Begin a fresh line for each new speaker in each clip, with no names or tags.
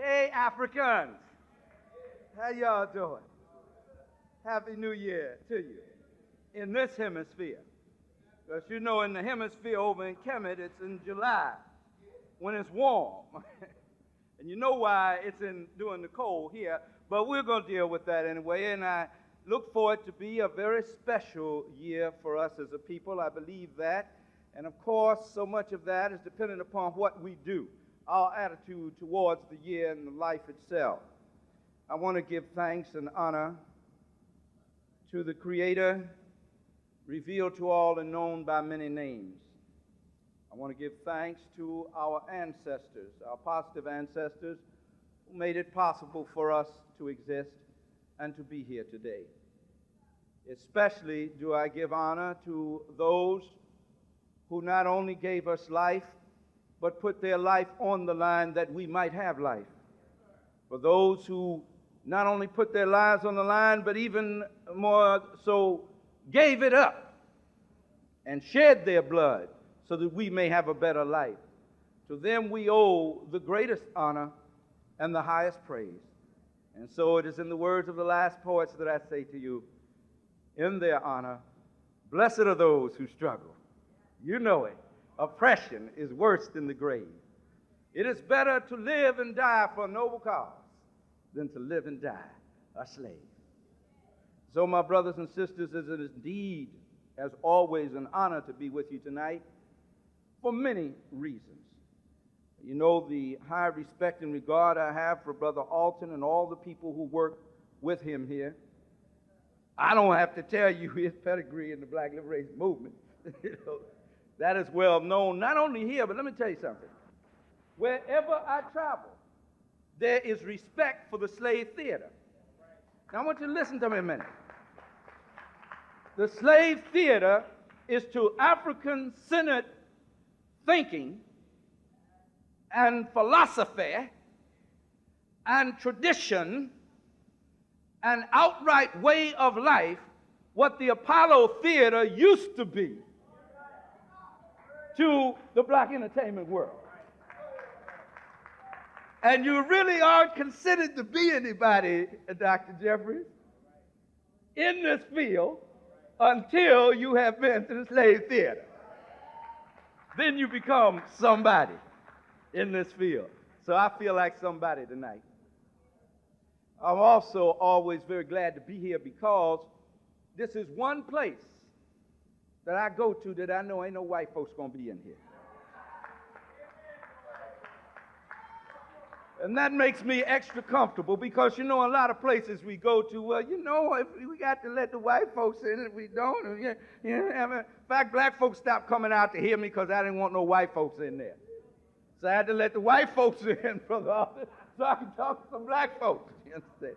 Hey, Africans. How y'all doing? Happy New Year to you in this hemisphere. Because you know in the hemisphere over in Kemet, it's in July when it's warm. And you know why it's during the cold here, but we're going to deal with that anyway. And I look for it to be a very special year for us as a people. I believe that. And of course, so much of that is dependent upon what we do, our attitude towards the year and the life itself. I want to give thanks and honor to the Creator, revealed to all and known by many names. I want to give thanks to our ancestors, our positive ancestors, who made it possible for us to exist and to be here today. Especially do I give honor to those who not only gave us life, but put their life on the line that we might have life. For those who not only put their lives on the line, but even more so gave it up and shed their blood so that we may have a better life. To them we owe the greatest honor and the highest praise. And so it is in the words of the last poets that I say to you, in their honor, blessed are those who struggle. You know it. Oppression is worse than the grave. It is better to live and die for a noble cause than to live and die a slave. So, my brothers and sisters, it is indeed, as always, an honor to be with you tonight for many reasons. You know the high respect and regard I have for Brother Alton and all the people who work with him here. I don't have to tell you his pedigree in the Black Liberation Movement. That is well known, not only here, but let me tell you something. Wherever I travel, there is respect for the slave theater. Now, I want you to listen to me a minute. The slave theater is to African-centered thinking and philosophy and tradition and outright way of life what the Apollo Theater used to be to the black entertainment world. And you really aren't considered to be anybody, Dr. Jeffries, in this field until you have been to the slave theater. Then you become somebody in this field. So I feel like somebody tonight. I'm also always very glad to be here because this is one place that I go to that I know ain't no white folks going to be in here. And that makes me extra comfortable because, you know, a lot of places we go to, well, you know, if we got to let the white folks in, if we don't, I mean, in fact, black folks stopped coming out to hear me because I didn't want no white folks in there. So I had to let the white folks in, Brother Arthur, so I can talk to some black folks, you understand?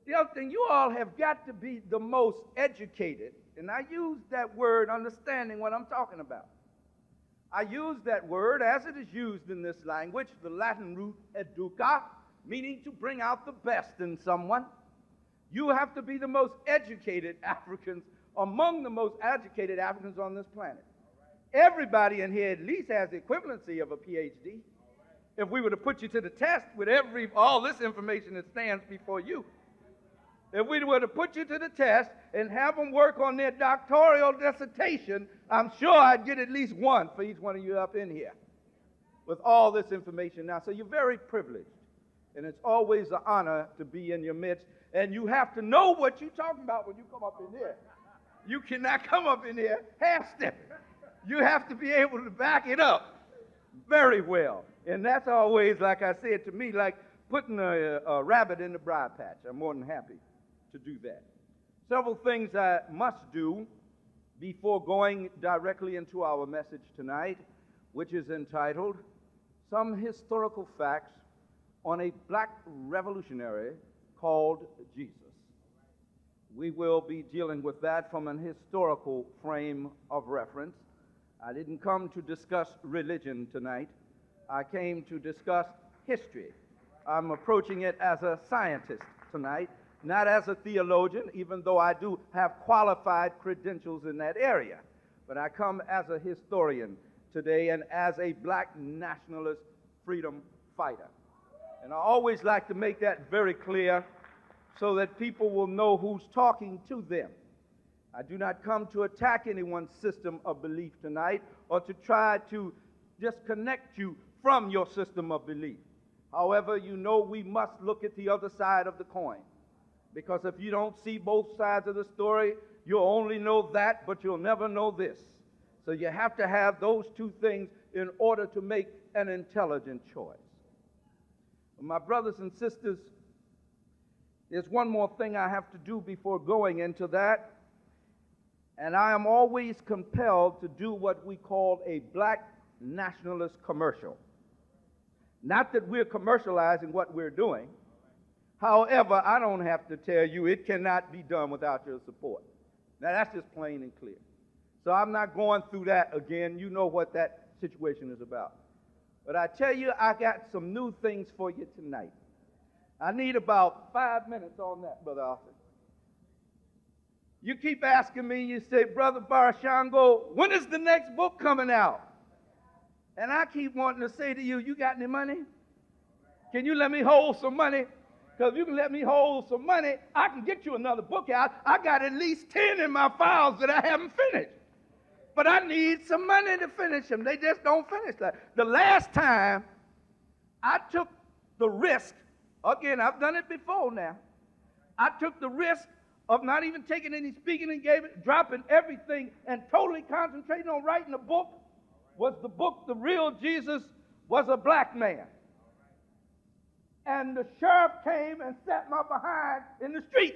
The other thing, you all have got to be the most educated, and I use that word understanding what I'm talking about. I use that word as it is used in this language, the Latin root educa, meaning to bring out the best in someone. You have to be the most educated Africans, among the most educated Africans on this planet. Everybody in here at least has the equivalency of a PhD. If we were to put you to the test with all this information that stands before you, if we were to put you to the test and have them work on their doctoral dissertation, I'm sure I'd get at least one for each one of you up in here with all this information now. So you're very privileged, and it's always an honor to be in your midst, and you have to know what you're talking about when you come up in here. You cannot come up in here half-stepping. You have to be able to back it up very well, and that's always, like I said, to me, like putting a rabbit in the briar patch. I'm more than happy to do that. Several things I must do before going directly into our message tonight, which is entitled Some Historical Facts on a Black Revolutionary Called Jesus. We will be dealing with that from an historical frame of reference. I didn't come to discuss religion tonight. I came to discuss history. I'm approaching it as a scientist tonight, not as a theologian, even though I do have qualified credentials in that area. But I come as a historian today and as a black nationalist freedom fighter. And I always like to make that very clear so that people will know who's talking to them. I do not come to attack anyone's system of belief tonight or to try to disconnect you from your system of belief. However, you know we must look at the other side of the coin, because if you don't see both sides of the story, you'll only know that, but you'll never know this. So you have to have those two things in order to make an intelligent choice. My brothers and sisters, there's one more thing I have to do before going into that, and I am always compelled to do what we call a black nationalist commercial. Not that we're commercializing what we're doing. However, I don't have to tell you it cannot be done without your support. Now, that's just plain and clear. So I'm not going through that again. You know what that situation is about. But I tell you, I got some new things for you tonight. I need about 5 minutes on that, Brother Austin. You keep asking me, you say, Brother Barashango, when is the next book coming out? And I keep wanting to say to you, you got any money? Can you let me hold some money? Because if you can let me hold some money, I can get you another book out. I got at least 10 in my files that I haven't finished. But I need some money to finish them. They just don't finish that. The last time I took the risk, again, I've done it before now. I took the risk of not even taking any speaking engagement, dropping everything, and totally concentrating on writing a book. Was the book, The Real Jesus Was a Black Man. And the sheriff came and sat my behind in the street.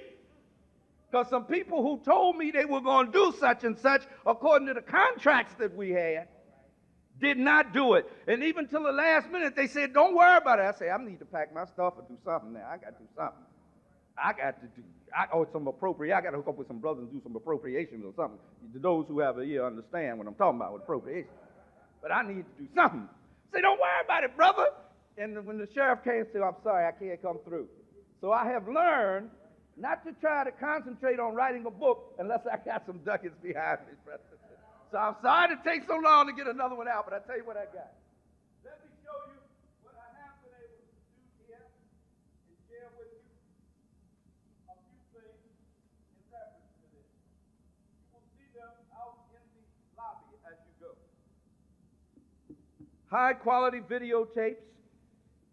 Because some people who told me they were going to do such and such, according to the contracts that we had, did not do it. And even till the last minute, they said, don't worry about it. I said, I need to pack my stuff and do something now. I got to do something. I got to hook up with some brothers and do some appropriations or something. Those who have an ear understand what I'm talking about with appropriation. But I need to do something. Say, don't worry about it, brother. And when the sheriff came and said, I'm sorry, I can't come through. So I have learned not to try to concentrate on writing a book unless I got some ducats behind me, brother. So I'm sorry to take so long to get another one out, but I tell you what I got. Let me show you what I have been able to do here and share with you a few things in reference to this. You will see them out in the lobby as you go. High-quality videotapes.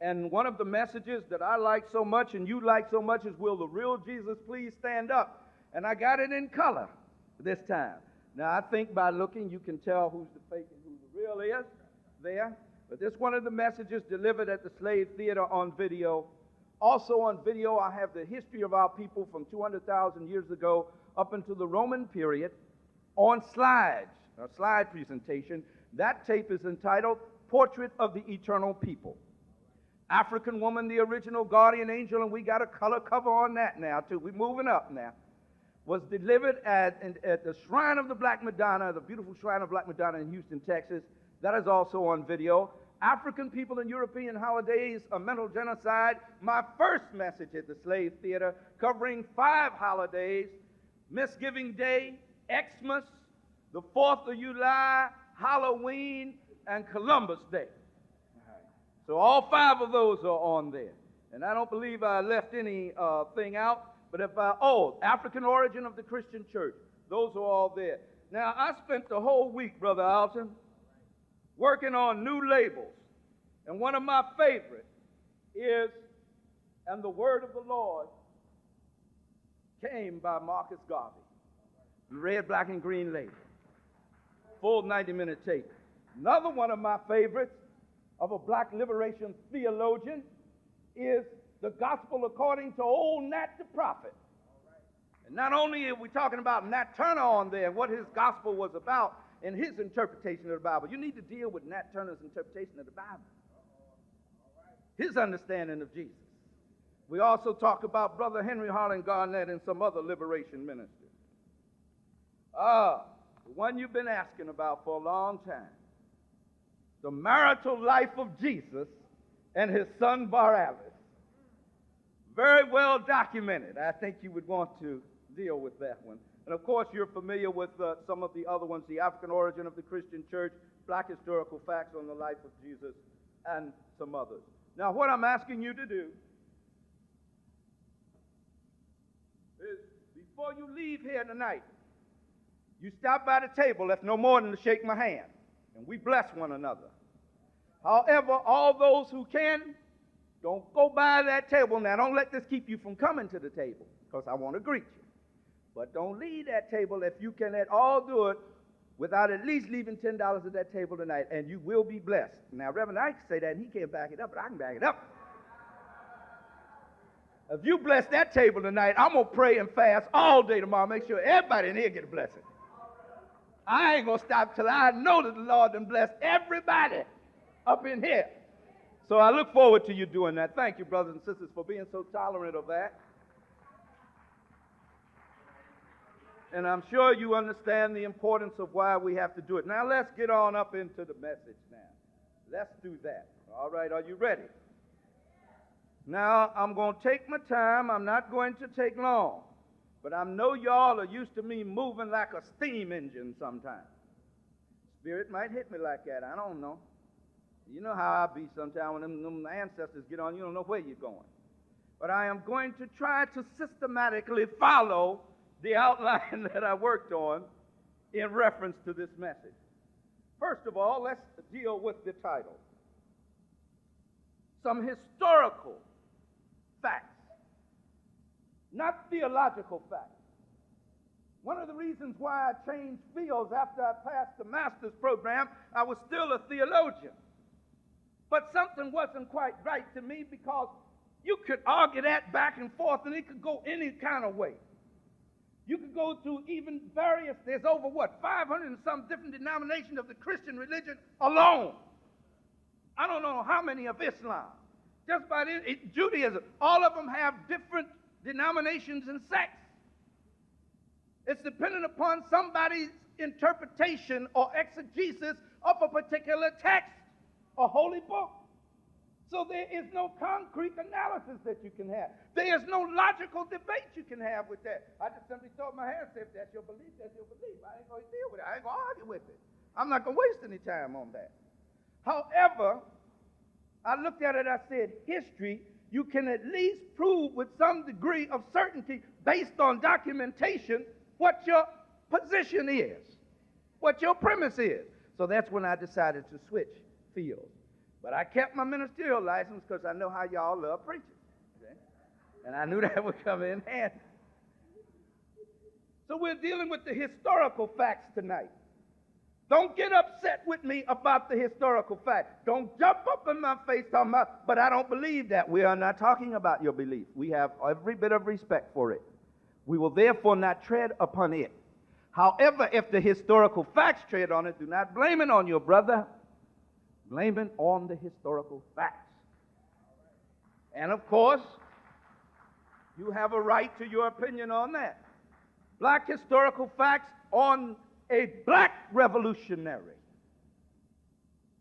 And one of the messages that I like so much and you like so much is, will the real Jesus please stand up? And I got it in color this time. Now, I think by looking, you can tell who's the fake and who the real is there. But this one of the messages delivered at the Slave Theater on video. Also on video, I have the history of our people from 200,000 years ago up into the Roman period on slides, a slide presentation. That tape is entitled Portrait of the Eternal People. African woman, the original guardian angel, and we got a color cover on that now, too. We're moving up now. Was delivered at the Shrine of the Black Madonna, the beautiful Shrine of Black Madonna in Houston, Texas. That is also on video. African people and European holidays, a mental genocide. My first message at the Slave Theater, covering 5 holidays: Misgiving Day, Xmas, the 4th of July, Halloween, and Columbus Day. So all 5 of those are on there. And I don't believe I left any thing out. But African origin of the Christian church. Those are all there. Now, I spent the whole week, Brother Alton, working on new labels. And one of my favorites is, And the Word of the Lord Came by Marcus Garvey. Red, black, and green label. Full 90-minute tape. Another one of my favorites of a black liberation theologian is The Gospel According to Old Nat the Prophet. And not only are we talking about Nat Turner on there, what his gospel was about and his interpretation of the Bible. You need to deal with Nat Turner's interpretation of the Bible. His understanding of Jesus. We also talk about Brother Henry Harlan Garnett and some other liberation ministers. The one you've been asking about for a long time. The marital life of Jesus and his son Barabbas. Very well documented. I think you would want to deal with that one. And of course, you're familiar with some of the other ones, the African origin of the Christian church, black historical facts on the life of Jesus, and some others. Now, what I'm asking you to do is, before you leave here tonight, you stop by the table, if no more than to shake my hand, and we bless one another. However, all those who can, don't go by that table. Now, don't let this keep you from coming to the table, because I want to greet you. But don't leave that table if you can at all do it without at least leaving $10 at that table tonight, and you will be blessed. Now, Reverend Ike say that, and he can't back it up, but I can back it up. If you bless that table tonight, I'm going to pray and fast all day tomorrow. Make sure everybody in here get a blessing. I ain't going to stop till I know that the Lord done blessed everybody up in here. So I look forward to you doing that. Thank you, brothers and sisters, for being so tolerant of that. And I'm sure you understand the importance of why we have to do it. Now, let's get on up into the message now. Let's do that. All right, are you ready? Now, I'm going to take my time. I'm not going to take long. But I know y'all are used to me moving like a steam engine sometimes. Spirit might hit me like that. I don't know. You know how I be sometimes when them ancestors get on, you don't know where you're going. But I am going to try to systematically follow the outline that I worked on in reference to this message. First of all, let's deal with the title. Some historical facts, not theological facts. One of the reasons why I changed fields after I passed the master's program, I was still a theologian. But something wasn't quite right to me, because you could argue that back and forth and it could go any kind of way. You could go through even there's over 500 and some different denominations of the Christian religion alone. I don't know how many of Islam. Just by Judaism, all of them have different denominations and sects. It's dependent upon somebody's interpretation or exegesis of a particular text or holy book. So there is no concrete analysis that you can have. There is no logical debate you can have with that. I just simply throw my hand and say, if that's your belief, that's your belief. I ain't going to deal with it. I ain't going to argue with it. I'm not going to waste any time on that. However, I looked at it, I said, history, you can at least prove with some degree of certainty, based on documentation, what your position is, what your premise is. So that's when I decided to switch fields. But I kept my ministerial license because I know how y'all love preaching. Okay? And I knew that would come in handy. So we're dealing with the historical facts tonight. Don't get upset with me about the historical fact. Don't jump up in my face talking about, but I don't believe that. We are not talking about your belief. We have every bit of respect for it. We will therefore not tread upon it. However, if the historical facts tread on it, do not blame it on your brother. Blame it on the historical facts. And of course, you have a right to your opinion on that. Black historical facts on a black revolutionary.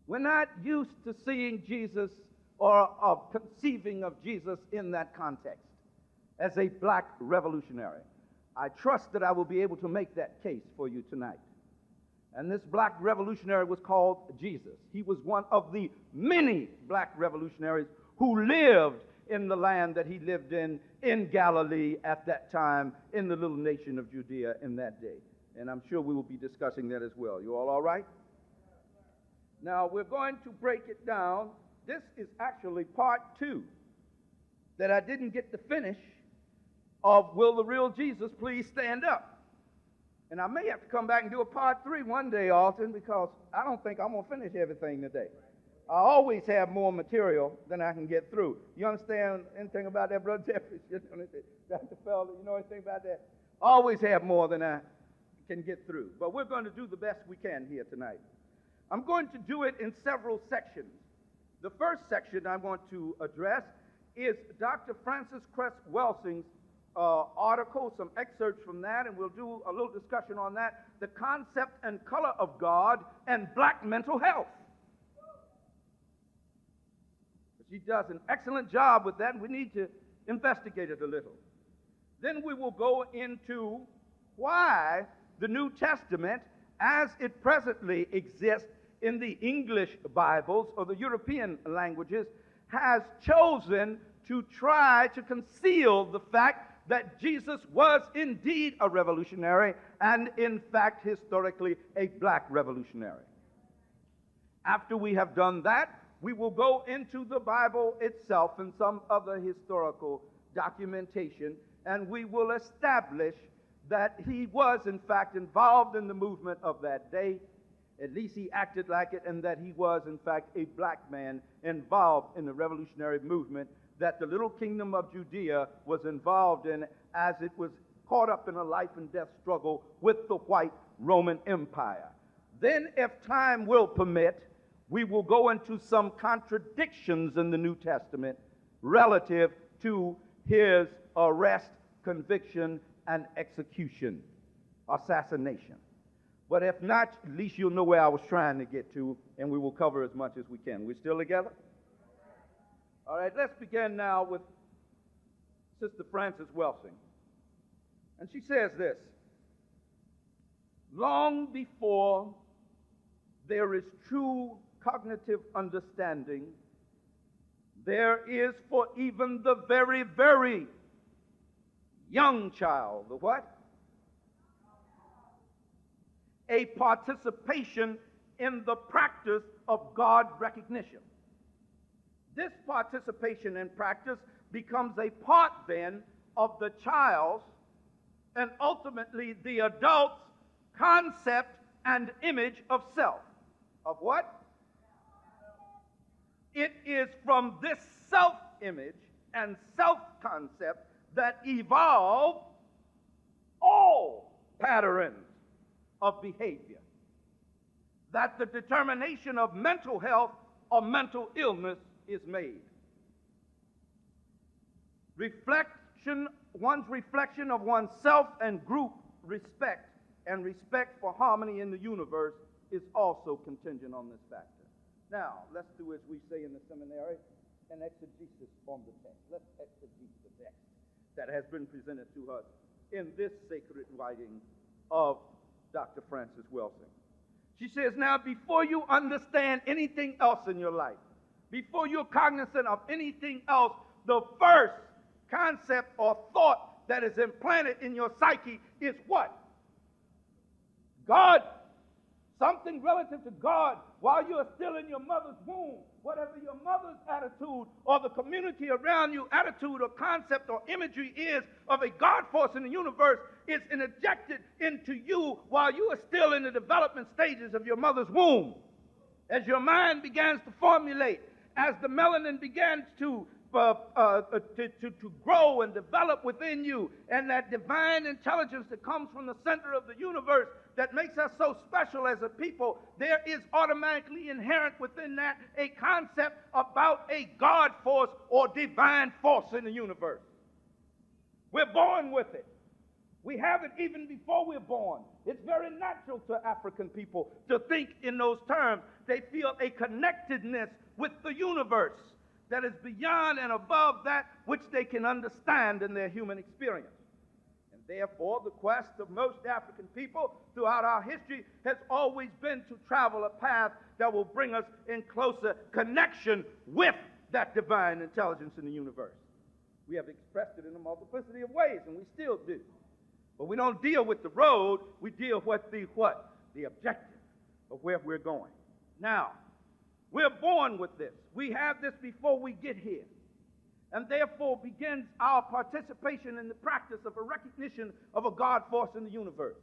We're not used to seeing Jesus or of conceiving of Jesus in that context as a black revolutionary. I trust that I will be able to make that case for you tonight. And this black revolutionary was called Jesus. He was one of the many black revolutionaries who lived in the land that he lived in Galilee at that time, in the little nation of Judea in that day. And I'm sure we will be discussing that as well. You all right? Now, we're going to break it down. This is actually part 2 that I didn't get to finish of Will the Real Jesus Please Stand Up? And I may have to come back and do a part 3 one day, Alton, because I don't think I'm going to finish everything today. I always have more material than I can get through. You understand anything about that, Brother Jeffrey? Dr. Felder, you know anything about that? I always have more than I can get through. But we're going to do the best we can here tonight. I'm going to do it in several sections. The first section I want to address is Dr. Francis Cress Welsing's article, some excerpts from that, and we'll do a little discussion on that, The Concept and Color of God and Black Mental Health. She does an excellent job with that, and we need to investigate it a little. Then we will go into why the New Testament, as it presently exists in the English Bibles or the European languages, has chosen to try to conceal the fact that Jesus was indeed a revolutionary and, in fact, historically a black revolutionary. After we have done that, we will go into the Bible itself and some other historical documentation, and we will establish that he was, in fact, involved in the movement of that day. At least he acted like it, and that he was, in fact, a black man involved in the revolutionary movement that the little kingdom of Judea was involved in as it was caught up in a life and death struggle with the white Roman Empire. Then, if time will permit, we will go into some contradictions in the New Testament relative to his arrest, conviction, and execution, assassination. But if not, at least you'll know where I was trying to get to, and we will cover as much as we can. We're still together? All right, let's begin now with Sister Frances Welsing. And she says this: long before there is true cognitive understanding, there is for even the very, very young child, the what? A participation in the practice of God recognition. This participation in practice becomes a part then of the child's and ultimately the adult's concept and image of self. Of what? It is from this self-image and self-concept that evolve all patterns of behavior, that the determination of mental health or mental illness is made. One's reflection of oneself and group respect and respect for harmony in the universe is also contingent on this factor. Now, let's do as we say in the seminary, an exegesis on the text. Let's exegete the text that has been presented to us in this sacred writing of Dr. Frances Welsing. She says, now, before you understand anything else in your life, before you're cognizant of anything else, the first concept or thought that is implanted in your psyche is what? God. Something relative to God while you are still in your mother's womb. Whatever your mother's attitude or the community around you attitude or concept or imagery is of a God force in the universe is injected into you while you are still in the development stages of your mother's womb. As your mind begins to formulate, as the melanin begins to grow and develop within you, and that divine intelligence that comes from the center of the universe that makes us so special as a people, there is automatically inherent within that a concept about a God force or divine force in the universe. We're born with it. We have it even before we're born. It's very natural to African people to think in those terms. They feel a connectedness with the universe that is beyond and above that which they can understand in their human experience. And therefore, the quest of most African people throughout our history has always been to travel a path that will bring us in closer connection with that divine intelligence in the universe. We have expressed it in a multiplicity of ways, and we still do. But we don't deal with the road, we deal with the what? The objective of where we're going. Now, we're born with this. We have this before we get here. And therefore begins our participation in the practice of a recognition of a God force in the universe.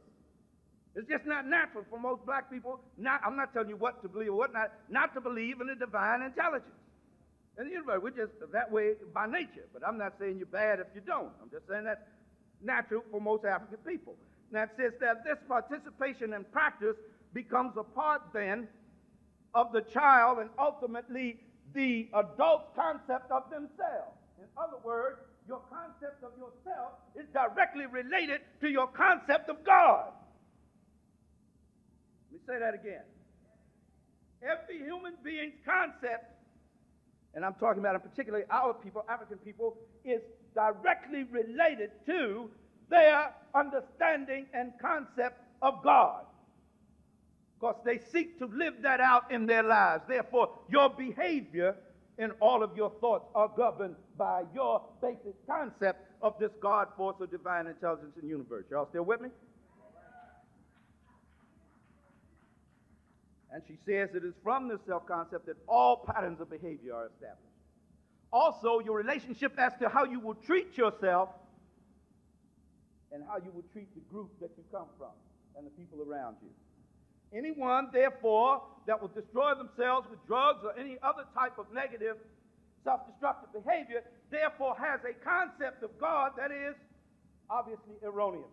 It's just not natural for most black people. I'm not telling you what to believe or what not to believe in the divine intelligence in the universe. We're just that way by nature. But I'm not saying you're bad if you don't. I'm just saying that's natural for most African people. Now it says that this participation in practice becomes a part then of the child and ultimately the adult's concept of themselves. In other words, your concept of yourself is directly related to your concept of God. Let me say that again. Every human being's concept, and I'm talking about in particular our people, African people, is directly related to their understanding and concept of God. Because they seek to live that out in their lives. Therefore, your behavior in all of your thoughts are governed by your basic concept of this God force or divine intelligence in the universe. Y'all still with me? And she says it is from this self-concept that all patterns of behavior are established. Also, your relationship as to how you will treat yourself and how you will treat the group that you come from and the people around you. Anyone, therefore, that will destroy themselves with drugs or any other type of negative, self-destructive behavior, therefore has a concept of God that is obviously erroneous.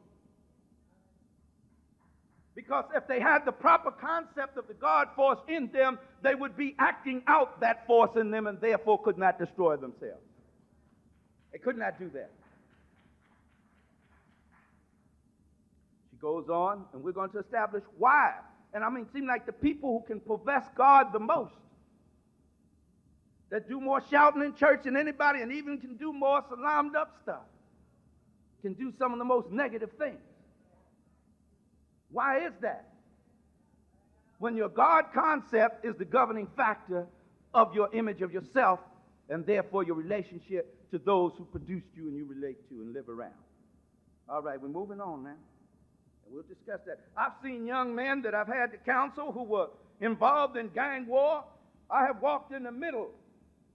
Because if they had the proper concept of the God force in them, they would be acting out that force in them and therefore could not destroy themselves. They could not do that. She goes on, and we're going to establish why. And I mean, it seems like the people who can possess God the most, that do more shouting in church than anybody and even can do more salamed up stuff, can do some of the most negative things. Why is that? When your God concept is the governing factor of your image of yourself and therefore your relationship to those who produced you and you relate to and live around. All right, we're moving on now. And we'll discuss that. I've seen young men that I've had to counsel who were involved in gang war. I have walked in the middle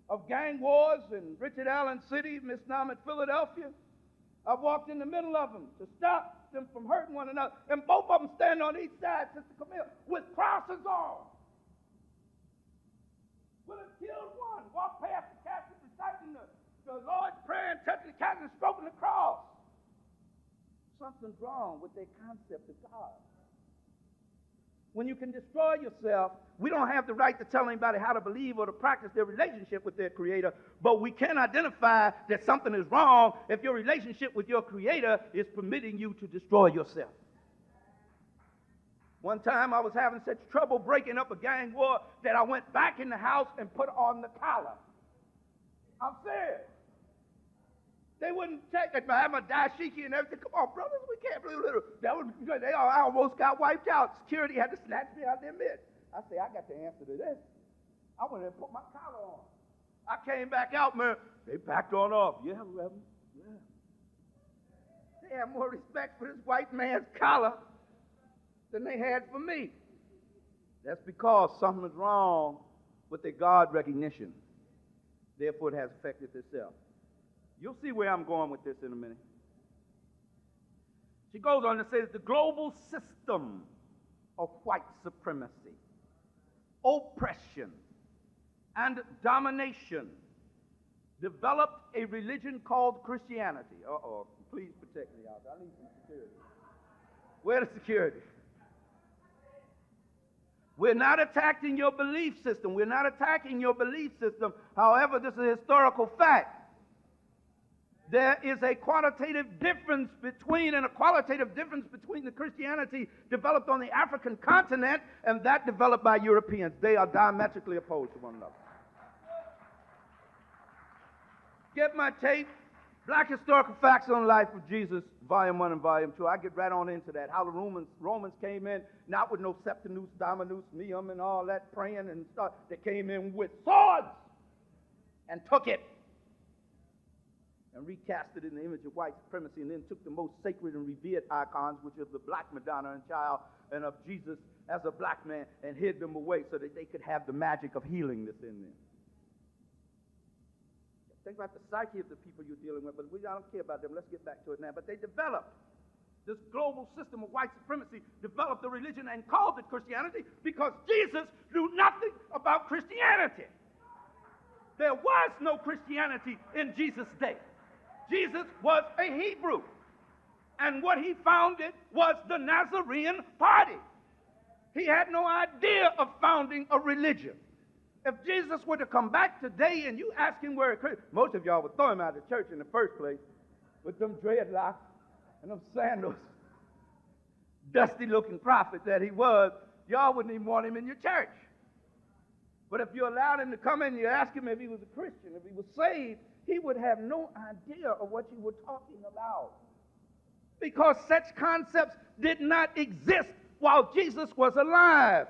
of gang wars in Richard Allen City, Misnomet, Philadelphia. I've walked in the middle of them to stop them from hurting one another. And both of them stand on each side, Sister Camille, with crosses on. Would have killed one, walked past the casket reciting the Lord's Prayer and touching the casket and stroking the cross. Something's wrong with their concept of God. When you can destroy yourself, we don't have the right to tell anybody how to believe or to practice their relationship with their Creator, but we can identify that something is wrong if your relationship with your Creator is permitting you to destroy yourself. One time I was having such trouble breaking up a gang war that I went back in the house and put on the collar. I'm serious. They wouldn't check it. I had my dashiki and everything. Come on, brothers, we can't believe it. I almost got wiped out. Security had to snatch me out of their midst. I say, I got the answer to this. I went in and put my collar on. I came back out, man. They backed on off. Yeah, Reverend. Yeah. They had more respect for this white man's collar than they had for me. That's because something is wrong with their God recognition. Therefore, it has affected itself. You'll see where I'm going with this in a minute. She goes on to say that the global system of white supremacy, oppression, and domination developed a religion called Christianity. Uh-oh, please protect me out there. I need some security. Where's the security? We're not attacking your belief system. We're not attacking your belief system. However, this is a historical fact. There is a qualitative difference between the Christianity developed on the African continent and that developed by Europeans. They are diametrically opposed to one another. Get my tape, Black Historical Facts on the Life of Jesus, Volume 1 and Volume 2. I get right on into that. How the Romans came in, not with no Septimus, Dominus, Meum, and all that praying and stuff. They came in with swords and took it and recast it in the image of white supremacy, and then took the most sacred and revered icons, which are the black Madonna and child, and of Jesus as a black man, and hid them away so that they could have the magic of healing that's in them. Think about the psyche of the people you're dealing with, but I don't care about them. Let's get back to it now. But they developed this global system of white supremacy, developed a religion and called it Christianity because Jesus knew nothing about Christianity. There was no Christianity in Jesus' day. Jesus was a Hebrew, and what he founded was the Nazarene party. He had no idea of founding a religion. If Jesus were to come back today and you ask him where it, most of y'all would throw him out of the church in the first place with them dreadlocks and them sandals, dusty-looking prophet that he was. Y'all wouldn't even want him in your church. But if you allowed him to come in and you ask him if he was a Christian, if he was saved, he would have no idea of what you were talking about. Because such concepts did not exist while Jesus was alive.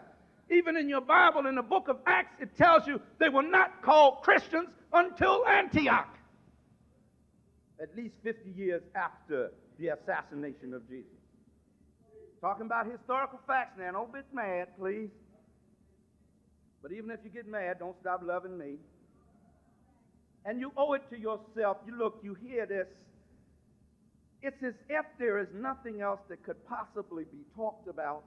Even in your Bible, in the book of Acts, it tells you they were not called Christians until Antioch, at least 50 years after the assassination of Jesus. Talking about historical facts now. Don't get mad, please. But even if you get mad, don't stop loving me. And you owe it to yourself. You look, you hear this. It's as if there is nothing else that could possibly be talked about,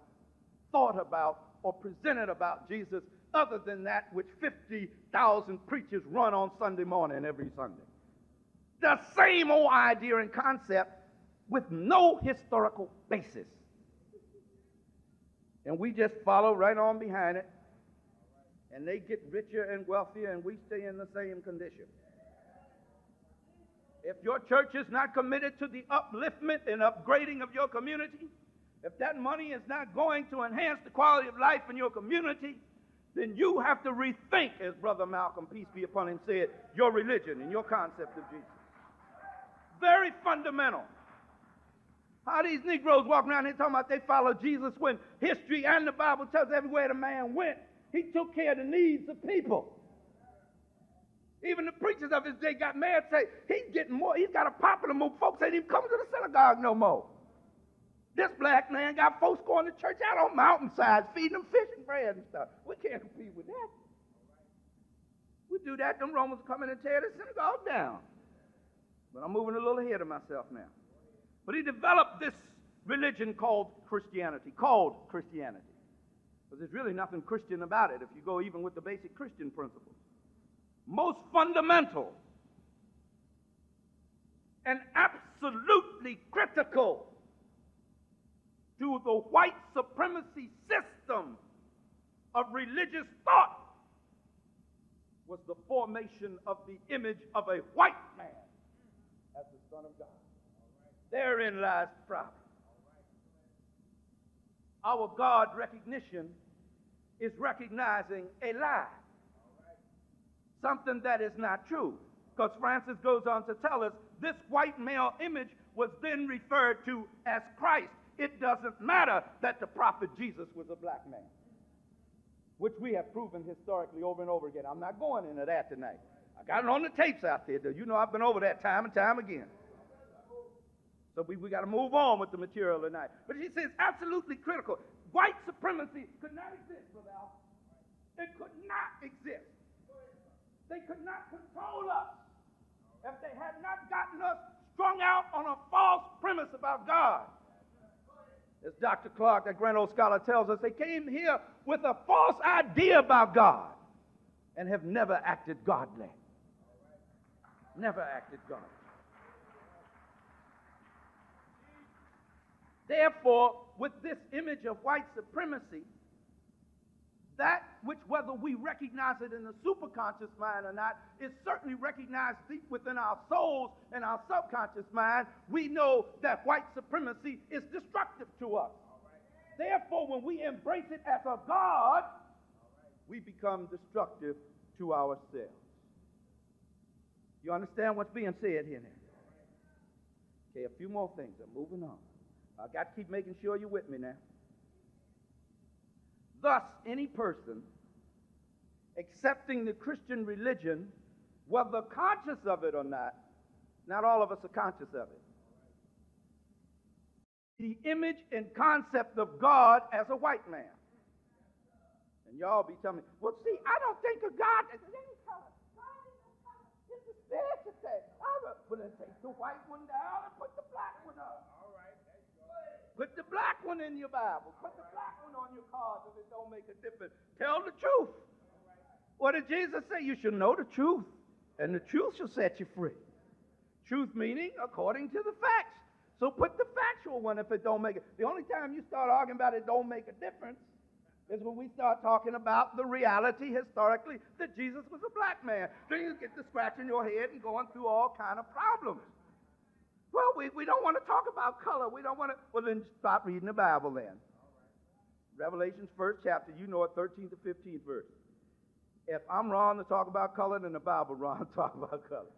thought about, or presented about Jesus other than that which 50,000 preachers run on Sunday morning every Sunday. The same old idea and concept with no historical basis. And we just follow right on behind it, and they get richer and wealthier, and we stay in the same condition. If your church is not committed to the upliftment and upgrading of your community, if that money is not going to enhance the quality of life in your community, then you have to rethink, as Brother Malcolm, peace be upon him, said, your religion and your concept of Jesus. Very fundamental. How these Negroes walk around here talking about they follow Jesus when history and the Bible tells everywhere the man went, he took care of the needs of people. Even the preachers of his day got mad, say, he's getting more, he's got a popular move. Folks ain't even coming to the synagogue no more. This black man got folks going to church out on mountainsides, feeding them fish and bread and stuff. We can't compete with that. We do that, them Romans come in and tear the synagogue down. But I'm moving a little ahead of myself now. But he developed this religion called Christianity. Because there's really nothing Christian about it if you go even with the basic Christian principles. Most fundamental and absolutely critical to the white supremacy system of religious thought was the formation of the image of a white man as the Son of God. Therein lies the problem. Our God recognition is recognizing a lie, something that is not true. Because Francis goes on to tell us this white male image was then referred to as Christ. It doesn't matter that the prophet Jesus was a black man, which we have proven historically over and over again. I'm not going into that tonight. I got it on the tapes out there. You know I've been over that time and time again. So we got to move on with the material tonight. But he says absolutely critical. White supremacy could not exist, Brother Al. It could not exist. They could not control us if they had not gotten us strung out on a false premise about God. As Dr. Clark, that grand old scholar, tells us, they came here with a false idea about God and have never acted godly. Never acted godly. Therefore, with this image of white supremacy, that which, whether we recognize it in the superconscious mind or not, is certainly recognized deep within our souls and our subconscious mind. We know that white supremacy is destructive to us. Therefore, when we embrace it as a God, we become destructive to ourselves. You understand what's being said here now? Okay, a few more things. I'm moving on. I've got to keep making sure you're with me now. Thus, any person accepting the Christian religion, whether conscious of it or not all of us are conscious of it. The image and concept of God as a white man. And y'all be telling me, well, see, I don't think of God as any color. God is a color. It's a spiritual thing. Well, then take the white one down and put the black one up. All right. Put the black one in your Bible. Put the black one on your cards if it don't make a difference. Tell the truth. What did Jesus say? You should know the truth, and the truth shall set you free. Truth meaning according to the facts. So put the factual one if it don't make it. The only time you start arguing about it don't make a difference is when we start talking about the reality historically that Jesus was a black man. Then you get to scratching your head and going through all kind of problems. Well, we don't want to talk about color. We don't want to. Well, then stop reading the Bible then. Revelation's first chapter, you know it, 13th to 15th verse. If I'm wrong to talk about color, then the Bible wrong to talk about color.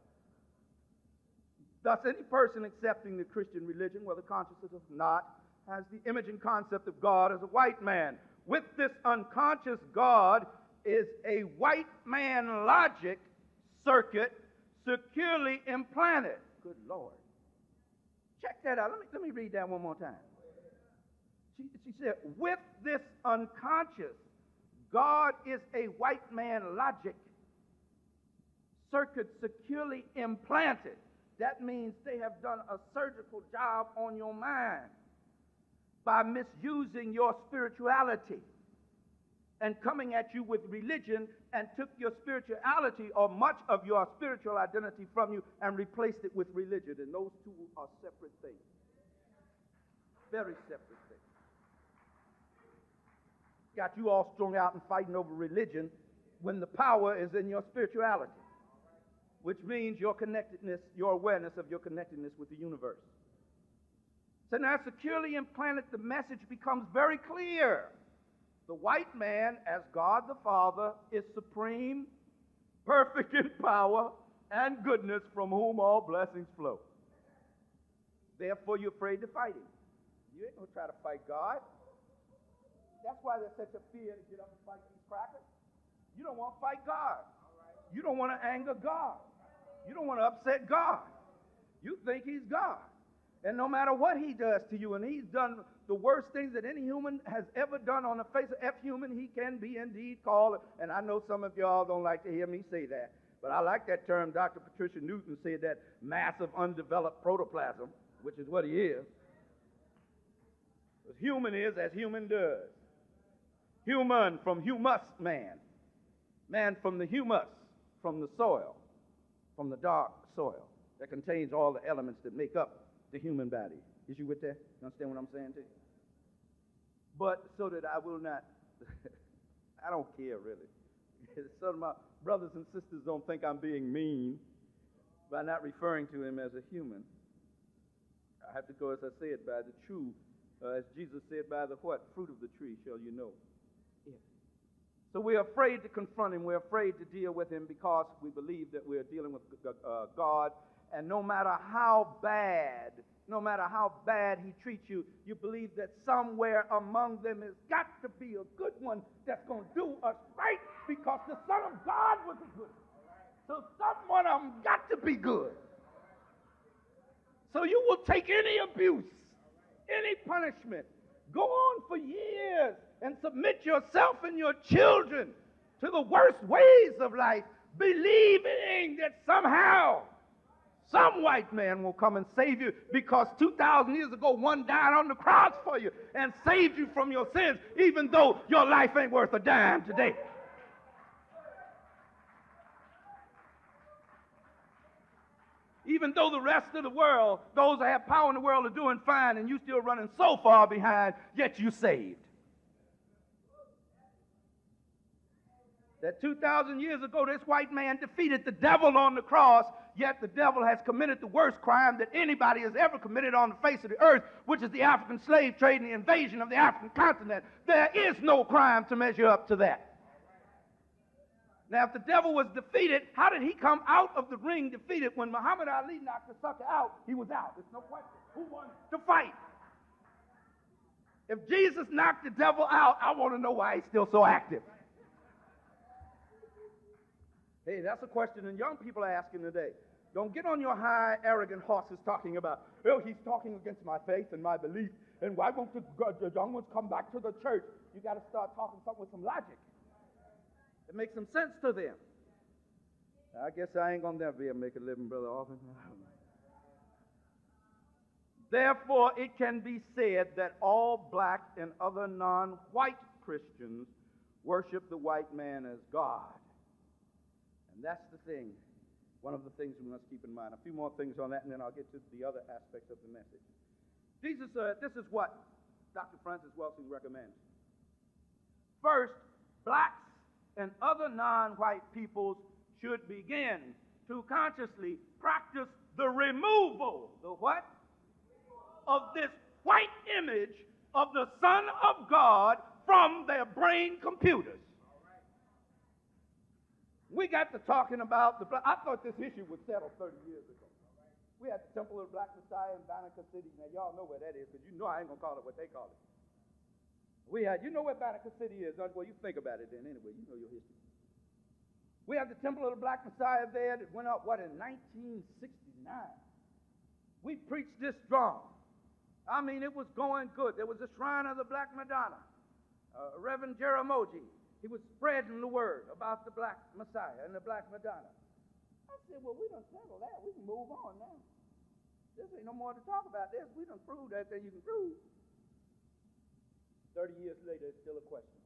Thus, any person accepting the Christian religion, whether conscious or not, has the image and concept of God as a white man. with this unconscious God is a white man logic circuit securely implanted. Good Lord. Check that out. Let me read that one more time. She said, with this unconscious, God is a white man logic circuit securely implanted. That means they have done a surgical job on your mind by misusing your spirituality and coming at you with religion and took your spirituality or much of your spiritual identity from you and replaced it with religion. And those two are separate things. Very separate things. Got you all strung out and fighting over religion when the power is in your spirituality, which means your connectedness, your awareness of your connectedness with the universe. So now securely implanted, the message becomes very clear. The white man, as God the Father, is supreme, perfect in power and goodness, from whom all blessings flow. Therefore, you're afraid to fight him. You ain't going to try to fight God. That's why there's such a fear to get up and fight these crackers. You don't want to fight God. You don't want to anger God. You don't want to upset God. You think he's God. And no matter what he does to you, and he's done the worst things that any human has ever done on the face of human, he can be indeed called, and I know some of y'all don't like to hear me say that, but I like that term. Dr. Patricia Newton said that massive undeveloped protoplasm, which is what he is. As human is as human does. Human from humus man. Man from the humus, from the soil, from the dark soil that contains all the elements that make up the human body. Is you with that? You understand what I'm saying to you? But so that I will not, I don't care really. So that my brothers and sisters don't think I'm being mean by not referring to him as a human. I have to go, as I said, by the true, as Jesus said, by the what? Fruit of the tree shall you know. Yeah. So we're afraid to confront him. We're afraid to deal with him because we believe that we're dealing with God. And no matter how bad he treats you, you believe that somewhere among them has got to be a good one that's going to do us right, because the Son of God was a good one. So someone of them got to be good. So you will take any abuse, any punishment, go on for years and submit yourself and your children to the worst ways of life, believing that somehow some white man will come and save you, because 2,000 years ago one died on the cross for you and saved you from your sins, even though your life ain't worth a dime today. Even though the rest of the world, those that have power in the world, are doing fine and you still running so far behind, yet you saved. That 2,000 years ago, this white man defeated the devil on the cross, yet the devil has committed the worst crime that anybody has ever committed on the face of the earth, which is the African slave trade and the invasion of the African continent. There is no crime to measure up to that. Now, if the devil was defeated, how did he come out of the ring defeated? When Muhammad Ali knocked the sucker out, he was out. There's no question. Who won the fight? If Jesus knocked the devil out, I want to know why he's still so active. Hey, that's a question that young people are asking today. Don't get on your high, arrogant horses talking about, oh, he's talking against my faith and my belief, and why won't the young ones come back to the church? You got to start talking something with some logic. It makes some sense to them. I guess I ain't going to never be able to make a living, Brother Alvin. Therefore, it can be said that all black and other non-white Christians worship the white man as God. And that's the thing, one of the things we must keep in mind. A few more things on that, and then I'll get to the other aspects of the message. Jesus, this is what Dr. Francis Welsing recommends. First, blacks and other non-white peoples should begin to consciously practice the removal, the what? Of this white image of the Son of God from their brain computers. We got to talking about I thought this issue was settled 30 years ago. We had the Temple of Black Messiah in Banneker City. Now, y'all know where that is, because you know I ain't going to call it what they call it. We had, you know where Barashango City is? Well, you think about it then anyway. You know your history. We have the Temple of the Black Messiah there that went up, in 1969. We preached this strong. I mean, it was going good. There was a shrine of the Black Madonna. Reverend Jeramogi, he was spreading the word about the Black Messiah and the Black Madonna. I said, well, we done settled that. We can move on now. This ain't no more to talk about this. We done proved everything you can prove. 30 years later, it's still a question.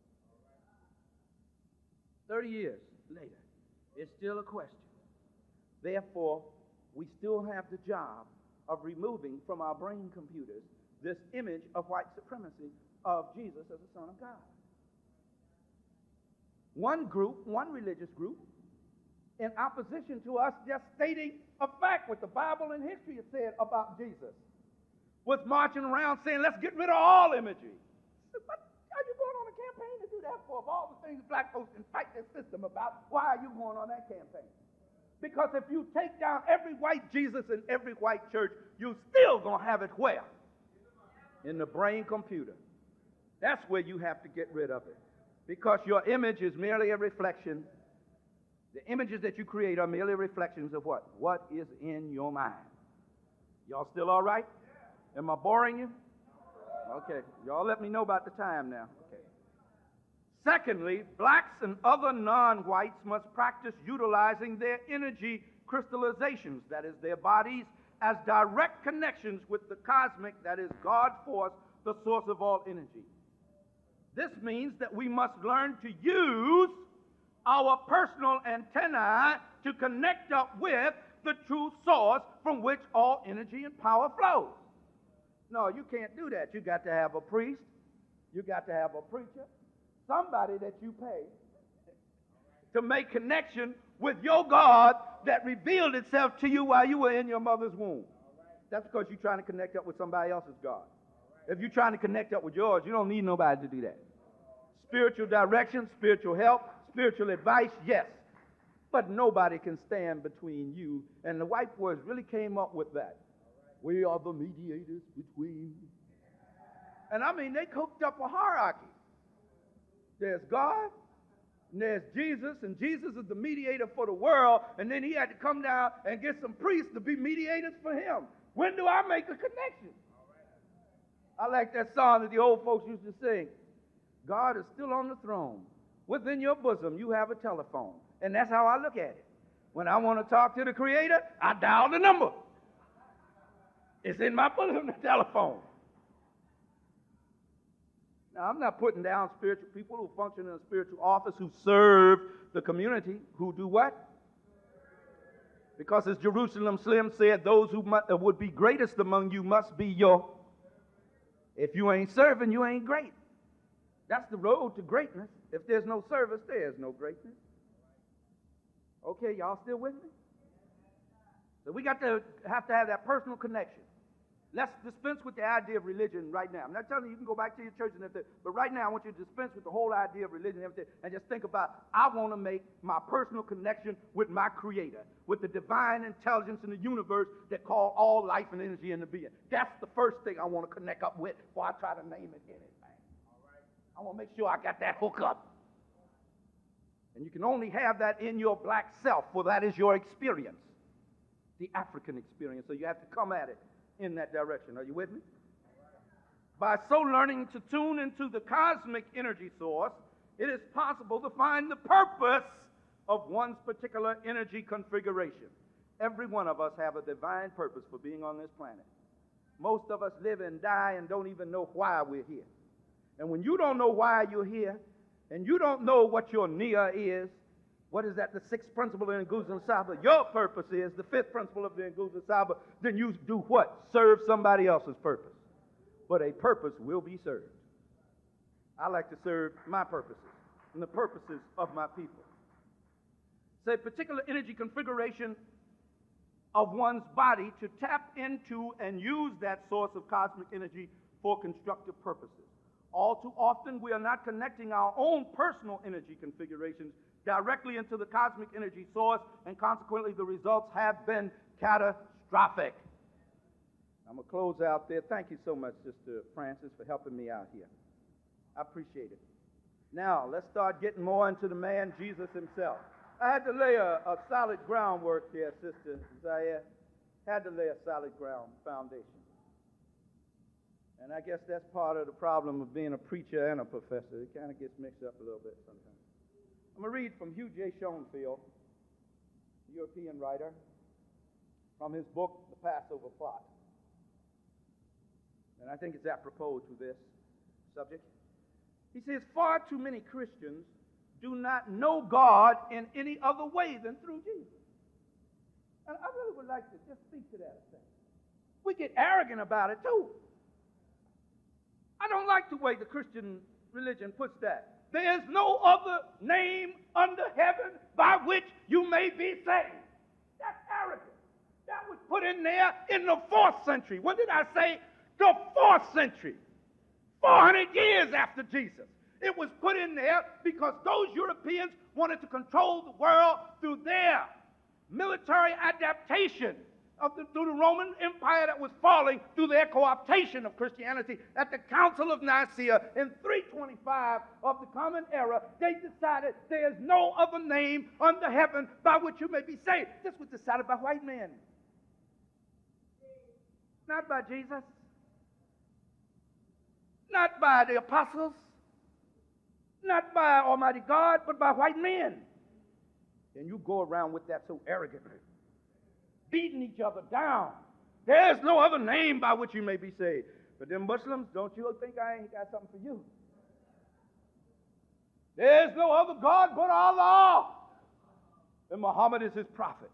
30 years later, it's still a question. Therefore, we still have the job of removing from our brain computers this image of white supremacy of Jesus as the Son of God. One group, one religious group, in opposition to us just stating a fact what the Bible and history has said about Jesus, was marching around saying, let's get rid of all imagery. What are you going on a campaign to do that for? Of all the things black folks can fight this system about, why are you going on that campaign? Because if you take down every white Jesus in every white church, you're still going to have it where? In the brain computer. That's where you have to get rid of it. Because your image is merely a reflection. The images that you create are merely reflections of what? What is in your mind. Y'all still all right? Am I boring you? Okay. Y'all let me know about the time now. Okay. Secondly, blacks and other non-whites must practice utilizing their energy crystallizations, that is, their bodies, as direct connections with the cosmic, that is, God force, the source of all energy. This means that we must learn to use our personal antennae to connect up with the true source from which all energy and power flows. No, you can't do that. You got to have a priest. You got to have a preacher. Somebody that you pay to make connection with your God that revealed itself to you while you were in your mother's womb. That's because you're trying to connect up with somebody else's God. If you're trying to connect up with yours, you don't need nobody to do that. Spiritual direction, spiritual help, spiritual advice, yes. But nobody can stand between you. And the white boys really came up with that. We are the mediators between. And I mean, they cooked up a hierarchy. There's God, and there's Jesus, and Jesus is the mediator for the world, and then he had to come down and get some priests to be mediators for him. When do I make a connection? I like that song that the old folks used to sing. God is still on the throne. Within your bosom, you have a telephone. And that's how I look at it. When I want to talk to the Creator, I dial the number. It's in my bosom, the telephone. Now, I'm not putting down spiritual people who function in a spiritual office, who serve the community, who do what? Because as Jerusalem Slim said, those who would be greatest among you must be your. If you ain't serving, you ain't great. That's the road to greatness. If there's no service, there's no greatness. Okay, y'all still with me? So we have to have that personal connection. Let's dispense with the idea of religion right now. I'm not telling you can go back to your church and everything, but right now I want you to dispense with the whole idea of religion and everything, and just think about, I want to make my personal connection with my Creator, with the divine intelligence in the universe that call all life and energy into being. That's the first thing I want to connect up with before I try to name it anything. All right? I want to make sure I got that hook up. And you can only have that in your black self, for that is your experience, the African experience. So you have to come at it in that direction. Are you with me? By so learning to tune into the cosmic energy source, it is possible to find the purpose of one's particular energy configuration. Every one of us have a divine purpose for being on this planet. Most of us live and die and don't even know why we're here. And when you don't know why you're here, and you don't know what your Nia is, what is that, the sixth principle in Nguzo Saba? Your purpose is the fifth principle of the Nguzo Saba. Then you do what? Serve somebody else's purpose. But a purpose will be served. I like to serve my purposes and the purposes of my people. It's a particular energy configuration of one's body to tap into and use that source of cosmic energy for constructive purposes. All too often, we are not connecting our own personal energy configurations directly into the cosmic energy source, and consequently, the results have been catastrophic. I'm going to close out there. Thank you so much, Sister Francis, for helping me out here. I appreciate it. Now, let's start getting more into the man, Jesus himself. I had to lay a solid groundwork there, Sister Zaya. Had to lay a solid ground foundation. And I guess that's part of the problem of being a preacher and a professor. It kind of gets mixed up a little bit sometimes. I'm going to read from Hugh J. Schoenfield, a European writer, from his book, The Passover Plot. And I think it's apropos to this subject. He says, far too many Christians do not know God in any other way than through Jesus. And I really would like to just speak to that a second. We get arrogant about it, too. I don't like the way the Christian religion puts that. There is no other name under heaven by which you may be saved. That's arrogant. That was put in there in the 4th century. When did I say? The 4th century. 400 years after Jesus. It was put in there because those Europeans wanted to control the world through their military adaptation through the Roman Empire that was falling, through their co-optation of Christianity. At the Council of Nicaea in 325 of the Common Era, they decided there is no other name under heaven by which you may be saved. This was decided by white men. Not by Jesus. Not by the apostles. Not by Almighty God, but by white men. And you go around with that so arrogantly, beating each other down. There's no other name by which you may be saved. But them Muslims, don't you think I ain't got something for you? There's no other God but Allah. And Muhammad is his prophet.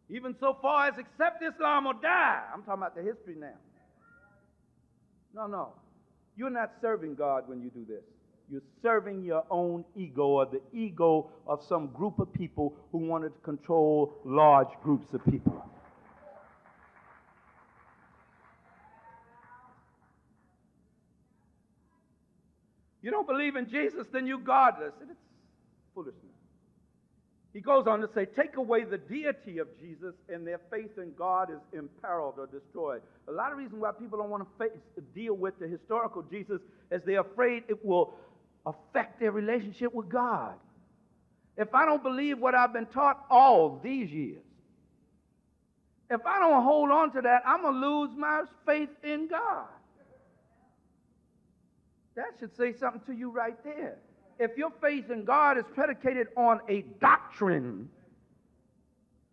Even so far as accept Islam or die. I'm talking about the history now. No. You're not serving God when you do this. You're serving your own ego, or the ego of some group of people who wanted to control large groups of people. You don't believe in Jesus, then you're godless. And it's foolishness. He goes on to say, take away the deity of Jesus and their faith in God is imperiled or destroyed. A lot of reasons why people don't want to deal with the historical Jesus is they're afraid it will affect their relationship with God. If I don't believe what I've been taught all these years, if I don't hold on to that, I'm going to lose my faith in God. That should say something to you right there. If your faith in God is predicated on a doctrine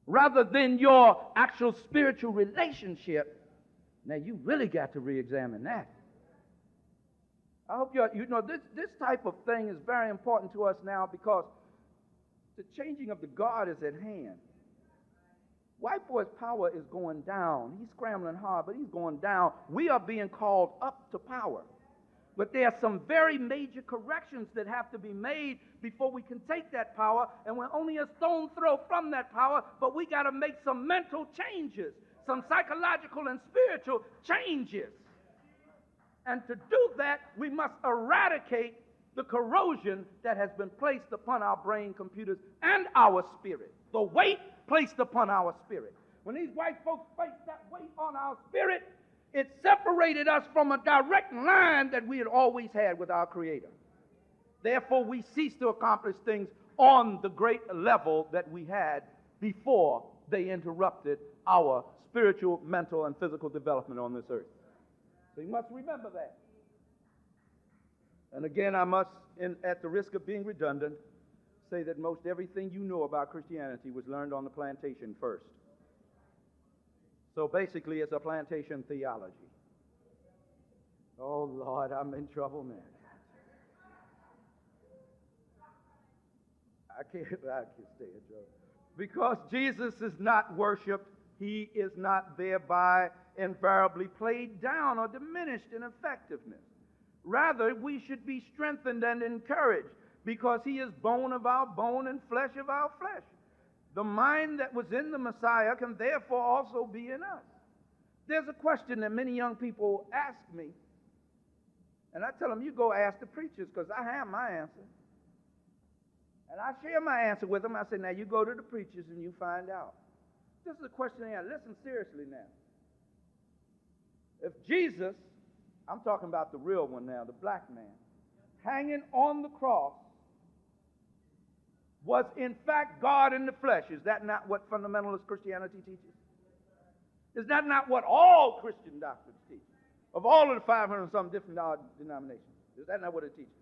rather than your actual spiritual relationship, now you really got to re-examine that. I hope this type of thing is very important to us now because the changing of the guard is at hand. White boy's power is going down. He's scrambling hard, but he's going down. We are being called up to power. But there are some very major corrections that have to be made before we can take that power, and we're only a stone throw from that power, but we got to make some mental changes, some psychological and spiritual changes. And to do that, we must eradicate the corrosion that has been placed upon our brain computers and our spirit, the weight placed upon our spirit. When these white folks placed that weight on our spirit, it separated us from a direct line that we had always had with our Creator. Therefore, we cease to accomplish things on the great level that we had before they interrupted our spiritual, mental, and physical development on this earth. So you must remember that. And again, I must, at the risk of being redundant, say that most everything you know about Christianity was learned on the plantation first. So basically, it's a plantation theology. Oh, Lord, I'm in trouble, man. I can't stay in trouble. Because Jesus is not worshiped, he is not thereby invariably played down or diminished in effectiveness. Rather, we should be strengthened and encouraged because he is bone of our bone and flesh of our flesh. The mind that was in the Messiah can therefore also be in us. There's a question that many young people ask me, and I tell them, you go ask the preachers because I have my answer. And I share my answer with them. I say, now you go to the preachers and you find out. This is a question they ask. Listen seriously now. If Jesus, I'm talking about the real one now, the black man, hanging on the cross was in fact God in the flesh. Is that not what fundamentalist Christianity teaches? Is that not what all Christian doctrines teach? Of all of the 500 and some different denominations. Is that not what it teaches?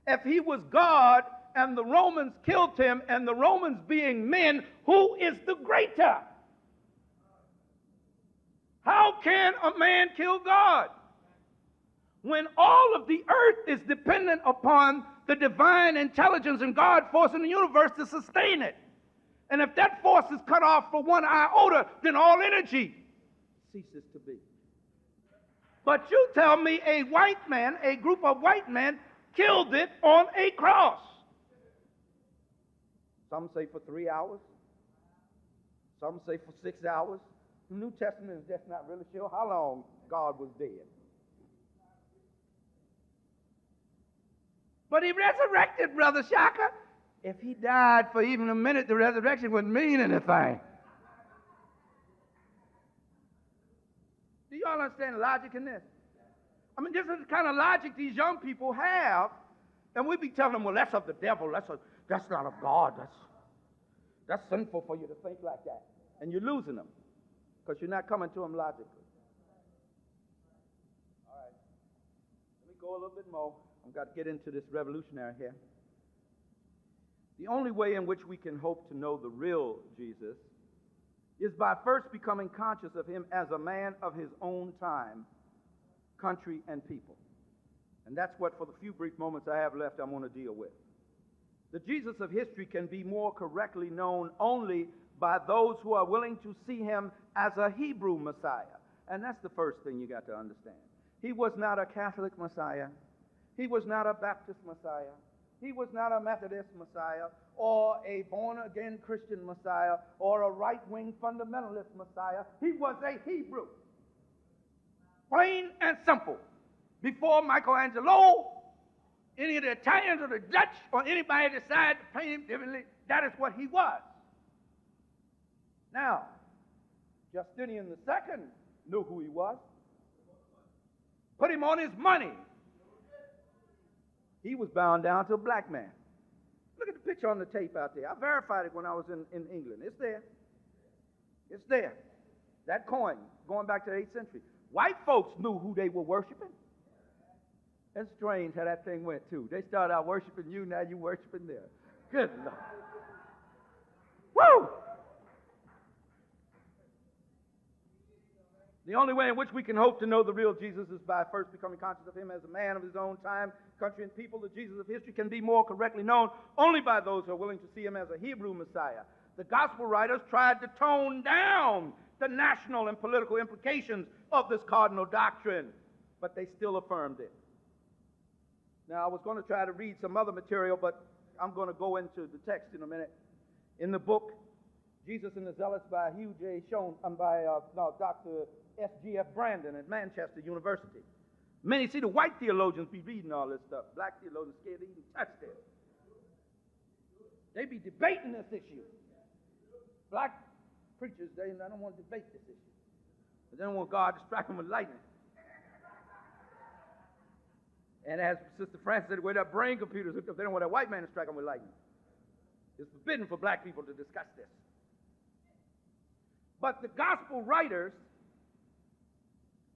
If he was God and the Romans killed him, and the Romans being men, who is the greater? How can a man kill God? When all of the earth is dependent upon the divine intelligence and God force in the universe to sustain it. And if that force is cut off for one iota, then all energy ceases to be. But you tell me a white man, a group of white men, killed it on a cross. Some say for 3 hours. Some say for 6 hours. The New Testament is just not really sure how long God was dead. But he resurrected, Brother Shaka. If he died for even a minute, the resurrection wouldn't mean anything. Do you all understand the logic in this? I mean, this is the kind of logic these young people have, and we be telling them, well, that's of the devil. That's not of God. That's sinful for you to think like that. And you're losing them because you're not coming to them logically. All right. Let me go a little bit more. I've got to get into this revolutionary here. The only way in which we can hope to know the real Jesus is by first becoming conscious of him as a man of his own time, country, and people. And that's what, for the few brief moments I have left, I'm going to deal with. The Jesus of history can be more correctly known only by those who are willing to see him as a Hebrew Messiah. And that's the first thing you got to understand. He was not a Catholic Messiah. He was not a Baptist Messiah. He was not a Methodist Messiah or a born-again Christian Messiah or a right-wing fundamentalist Messiah. He was a Hebrew. Plain and simple. Before Michelangelo, any of the Italians or the Dutch or anybody decided to paint him differently, that is what he was. Now, Justinian II knew who he was. Put him on his money. He was bound down to a black man. Look at the picture on the tape out there. I verified it when I was in England. It's there. It's there. That coin, going back to the 8th century. White folks knew who they were worshiping. That's strange how that thing went, too. They started out worshiping you, now you worshiping them. Good Lord. Woo! The only way in which we can hope to know the real Jesus is by first becoming conscious of him as a man of his own time, country, and people. The Jesus of history can be more correctly known only by those who are willing to see him as a Hebrew Messiah. The gospel writers tried to tone down the national and political implications of this cardinal doctrine, but they still affirmed it. Now, I was going to try to read some other material, but I'm going to go into the text in a minute. In the book, Jesus and the Zealots by Hugh J. Dr. S.G.F. Brandon at Manchester University. Many see the white theologians be reading all this stuff. Black theologians scared to even touch this. They be debating this issue. Black preachers, they don't want to debate this issue. They don't want God to strike them with lightning. And as Sister Francis said, where their brain computers hooked up, they don't want that white man to strike them with lightning. It's forbidden for black people to discuss this. But the gospel writers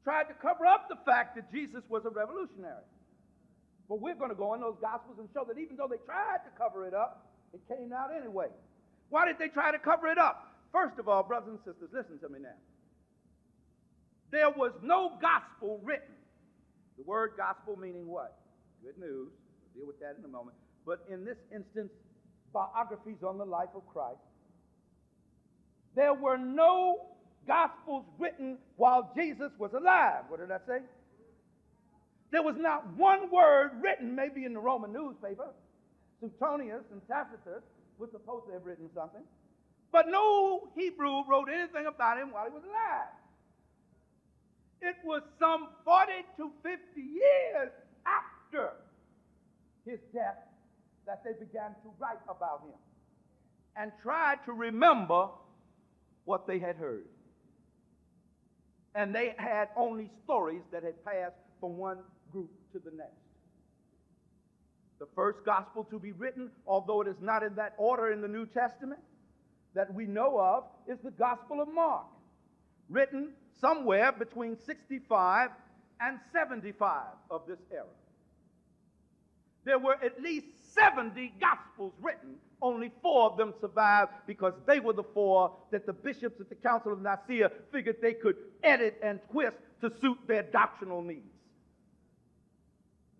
tried to cover up the fact that Jesus was a revolutionary. But we're going to go in those gospels and show that even though they tried to cover it up, it came out anyway. Why did they try to cover it up? First of all, brothers and sisters, listen to me now. There was no gospel written. The word gospel meaning what? Good news. We'll deal with that in a moment. But in this instance, biographies on the life of Christ. There were no gospels written while Jesus was alive. What did I say? There was not one word written, maybe in the Roman newspaper. Suetonius and Tacitus were supposed to have written something. But no Hebrew wrote anything about him while he was alive. It was some 40 to 50 years after his death that they began to write about him and tried to remember what they had heard. And they had only stories that had passed from one group to the next. The first gospel to be written, although it is not in that order in the New Testament that we know of, is the Gospel of Mark, written somewhere between 65 and 75 of this era. There were at least 70 gospels written. Only 4 of them survived because they were the 4 that the bishops at the Council of Nicaea figured they could edit and twist to suit their doctrinal needs.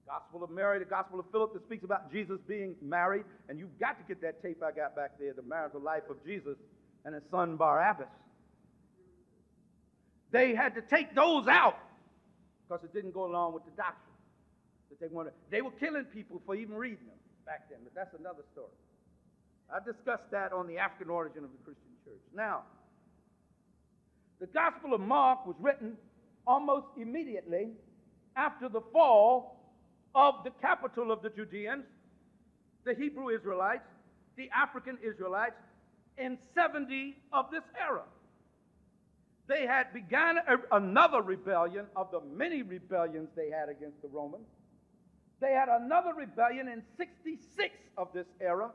The Gospel of Mary, the Gospel of Philip, that speaks about Jesus being married, and you've got to get that tape I got back there, the marital life of Jesus and his son Barabbas. They had to take those out because it didn't go along with the doctrine. They were killing people for even reading them back then, but that's another story. I discussed that on the African origin of the Christian church. Now, the Gospel of Mark was written almost immediately after the fall of the capital of the Judeans, the Hebrew Israelites, the African Israelites, in 70 of this era. They had begun another rebellion of the many rebellions they had against the Romans. They had another rebellion in 66 of this era.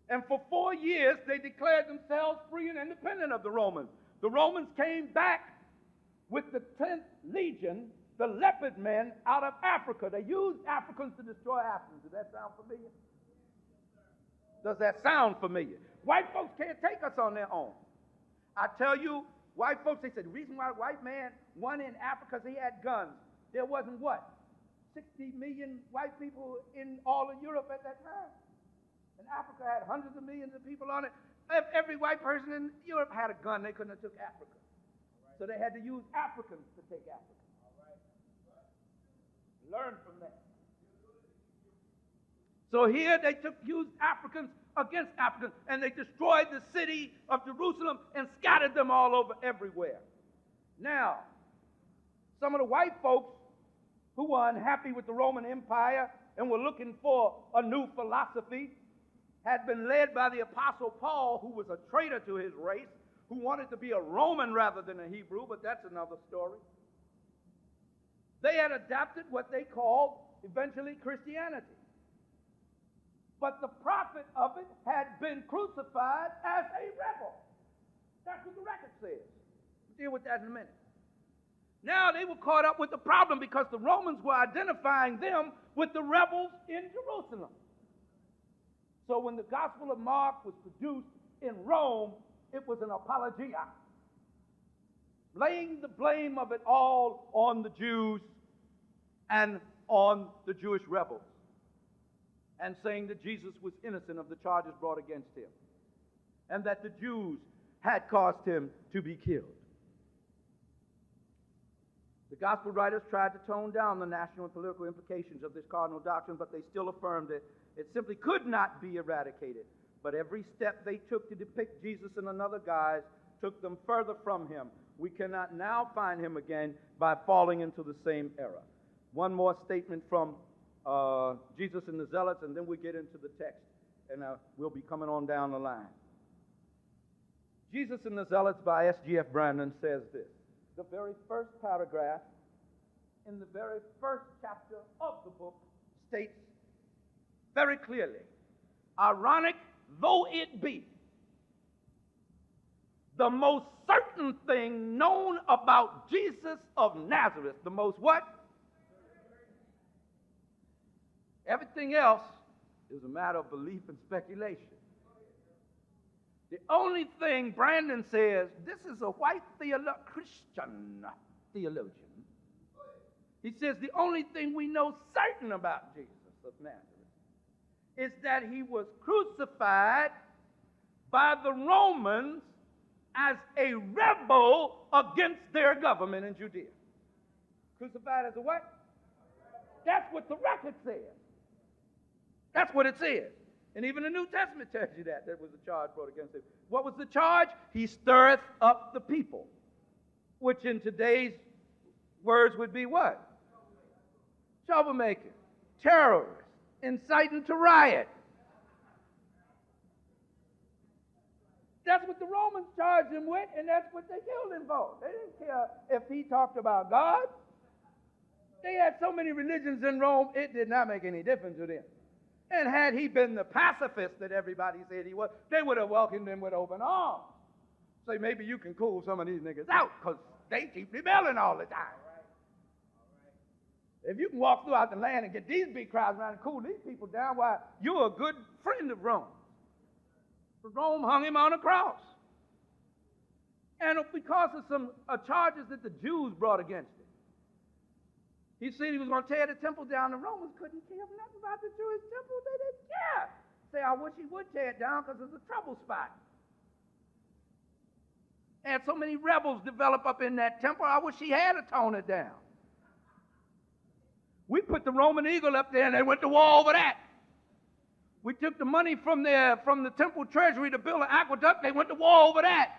And for 4 years, they declared themselves free and independent of the Romans. The Romans came back with the 10th Legion, the leopard men, out of Africa. They used Africans to destroy Africans. Does that sound familiar? Does that sound familiar? White folks can't take us on their own. I tell you, white folks, they said the reason why a white man won in Africa is he had guns. There wasn't what? 60 million white people in all of Europe at that time. And Africa had hundreds of millions of people on it. Every white person in Europe had a gun. They couldn't have took Africa. So they had to use Africans to take Africa. Learn from that. So here they used Africans against Africans, and they destroyed the city of Jerusalem and scattered them all over everywhere. Now, some of the white folks who were unhappy with the Roman Empire and were looking for a new philosophy had been led by the Apostle Paul, who was a traitor to his race, who wanted to be a Roman rather than a Hebrew, but that's another story. They had adopted what they called eventually Christianity. But the prophet of it had been crucified as a rebel. That's what the record says. We'll deal with that in a minute. Now they were caught up with the problem because the Romans were identifying them with the rebels in Jerusalem. So when the Gospel of Mark was produced in Rome, it was an apologia, laying the blame of it all on the Jews and on the Jewish rebels, and saying that Jesus was innocent of the charges brought against him, and that the Jews had caused him to be killed. The gospel writers tried to tone down the national and political implications of this cardinal doctrine, but they still affirmed it. It simply could not be eradicated. But every step they took to depict Jesus in another guise took them further from him. We cannot now find him again by falling into the same error. One more statement from Jesus and the Zealots, and then we get into the text, and we'll be coming on down the line. Jesus and the Zealots by S.G.F. Brandon says this. The very first paragraph in the very first chapter of the book states very clearly, ironic though it be, the most certain thing known about Jesus of Nazareth, the most what? Everything else is a matter of belief and speculation. The only thing Brandon says, this is a white Christian theologian. He says the only thing we know certain about Jesus of Nazareth is that he was crucified by the Romans as a rebel against their government in Judea. Crucified as a what? That's what the record says. That's what it says. And even the New Testament tells you that. There was a charge brought against him. What was the charge? He stirreth up the people. Which in today's words would be what? Troublemaker, terrorist, inciting to riot. That's what the Romans charged him with, and that's what they killed him for. They didn't care if he talked about God. They had so many religions in Rome, it did not make any difference to them. And had he been the pacifist that everybody said he was, they would have welcomed him with open arms. Say, maybe you can cool some of these niggas out, because they keep rebelling all the time. If you can walk throughout the land and get these big crowds around and cool these people down, why, you're a good friend of Rome. But Rome hung him on a cross. And because of some charges that the Jews brought against him, he said he was going to tear the temple down. The Romans couldn't care nothing about the Jewish temple. They didn't care. Say, I wish he would tear it down because it's a trouble spot. Had so many rebels develop up in that temple, I wish he had to tone it down. We put the Roman eagle up there and they went to war over that. We took the money from the temple treasury to build an aqueduct, they went to war over that.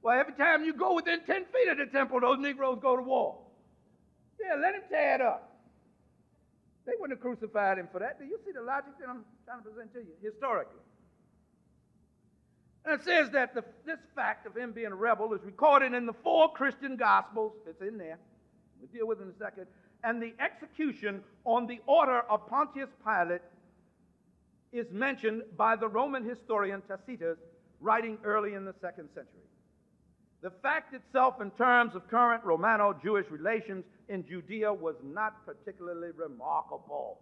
Well, every time you go within 10 feet of the temple, those Negroes go to war. Yeah, let him tear it up. They wouldn't have crucified him for that. Do you see the logic that I'm trying to present to you historically? And it says that this fact of him being a rebel is recorded in the 4 Christian Gospels. It's in there. We'll deal with it in a second. And the execution on the order of Pontius Pilate is mentioned by the Roman historian Tacitus, writing early in the 2nd century. The fact itself in terms of current Romano-Jewish relations in Judea was not particularly remarkable.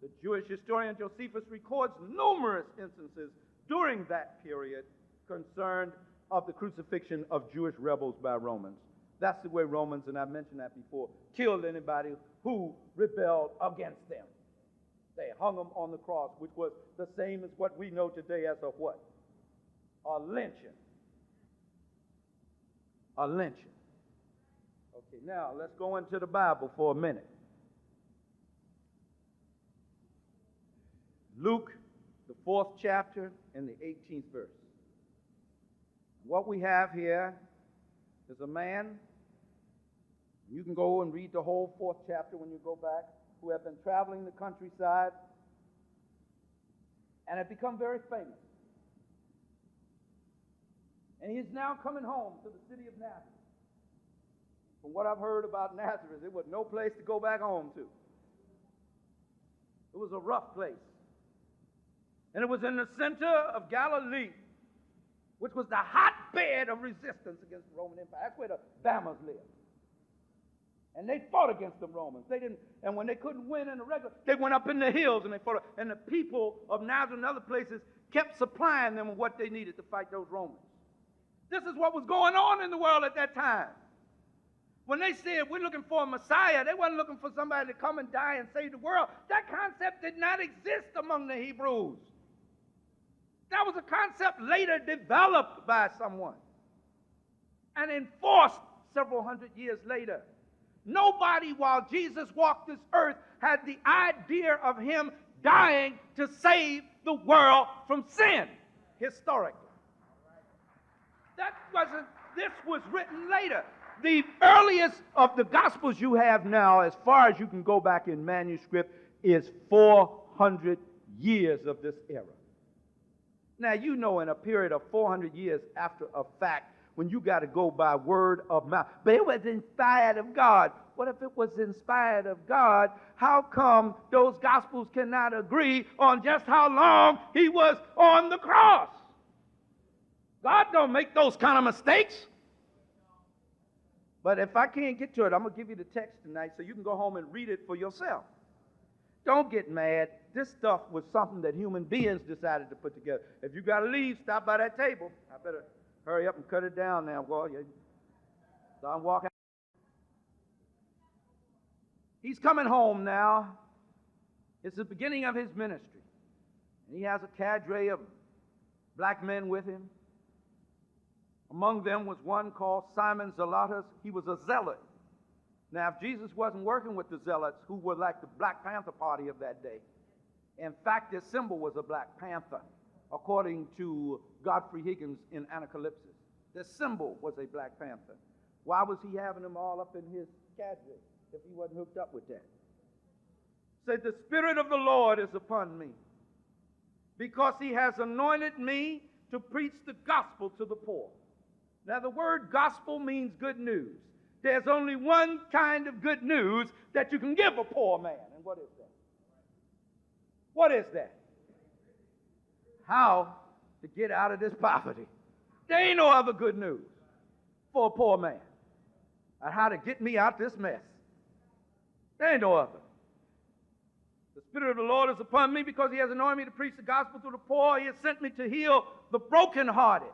The Jewish historian Josephus records numerous instances during that period concerned of the crucifixion of Jewish rebels by Romans. That's the way Romans, and I've mentioned that before, killed anybody who rebelled against them. They hung them on the cross, which was the same as what we know today as a what? A lynching. A lynching. Okay, now let's go into the Bible for a minute. Luke, the 4th chapter and the 18th verse. What we have here is a man, you can go and read the whole 4th chapter when you go back, who have been traveling the countryside and have become very famous. And he is now coming home to the city of Nazareth. From what I've heard about Nazareth, it was no place to go back home to. It was a rough place. And it was in the center of Galilee, which was the hotbed of resistance against the Roman Empire. That's where the Bama's lived. And they fought against the Romans. And when they couldn't win in the regular, they went up in the hills and they fought. And the people of Nazareth and other places kept supplying them with what they needed to fight those Romans. This is what was going on in the world at that time. When they said we're looking for a Messiah, they weren't looking for somebody to come and die and save the world. That concept did not exist among the Hebrews. That was a concept later developed by someone and enforced several hundred years later. Nobody, while Jesus walked this earth, had the idea of him dying to save the world from sin, historically. This was written later. The earliest of the Gospels you have now, as far as you can go back in manuscript, is 400 years of this era. Now, you know, in a period of 400 years after a fact, when you got to go by word of mouth, but it was inspired of God. What if it was inspired of God? How come those Gospels cannot agree on just how long he was on the cross? God don't make those kind of mistakes. But if I can't get to it, I'm going to give you the text tonight so you can go home and read it for yourself. Don't get mad. This stuff was something that human beings decided to put together. If you got to leave, stop by that table. I better hurry up and cut it down now. Boy. So I'm walking. He's coming home now. It's the beginning of his ministry. And he has a cadre of black men with him. Among them was one called Simon Zelotes. He was a zealot. Now, if Jesus wasn't working with the zealots, who were like the Black Panther Party of that day, in fact, their symbol was a black panther, according to Godfrey Higgins in Anacalypsis. Their symbol was a black panther. Why was he having them all up in his cadre if he wasn't hooked up with that? Said, the Spirit of the Lord is upon me, because he has anointed me to preach the gospel to the poor. Now, the word gospel means good news. There's only one kind of good news that you can give a poor man. And what is that? What is that? How to get out of this poverty. There ain't no other good news for a poor man on how to get me out this mess. There ain't no other. The Spirit of the Lord is upon me because He has anointed me to preach the gospel to the poor. He has sent me to heal the brokenhearted.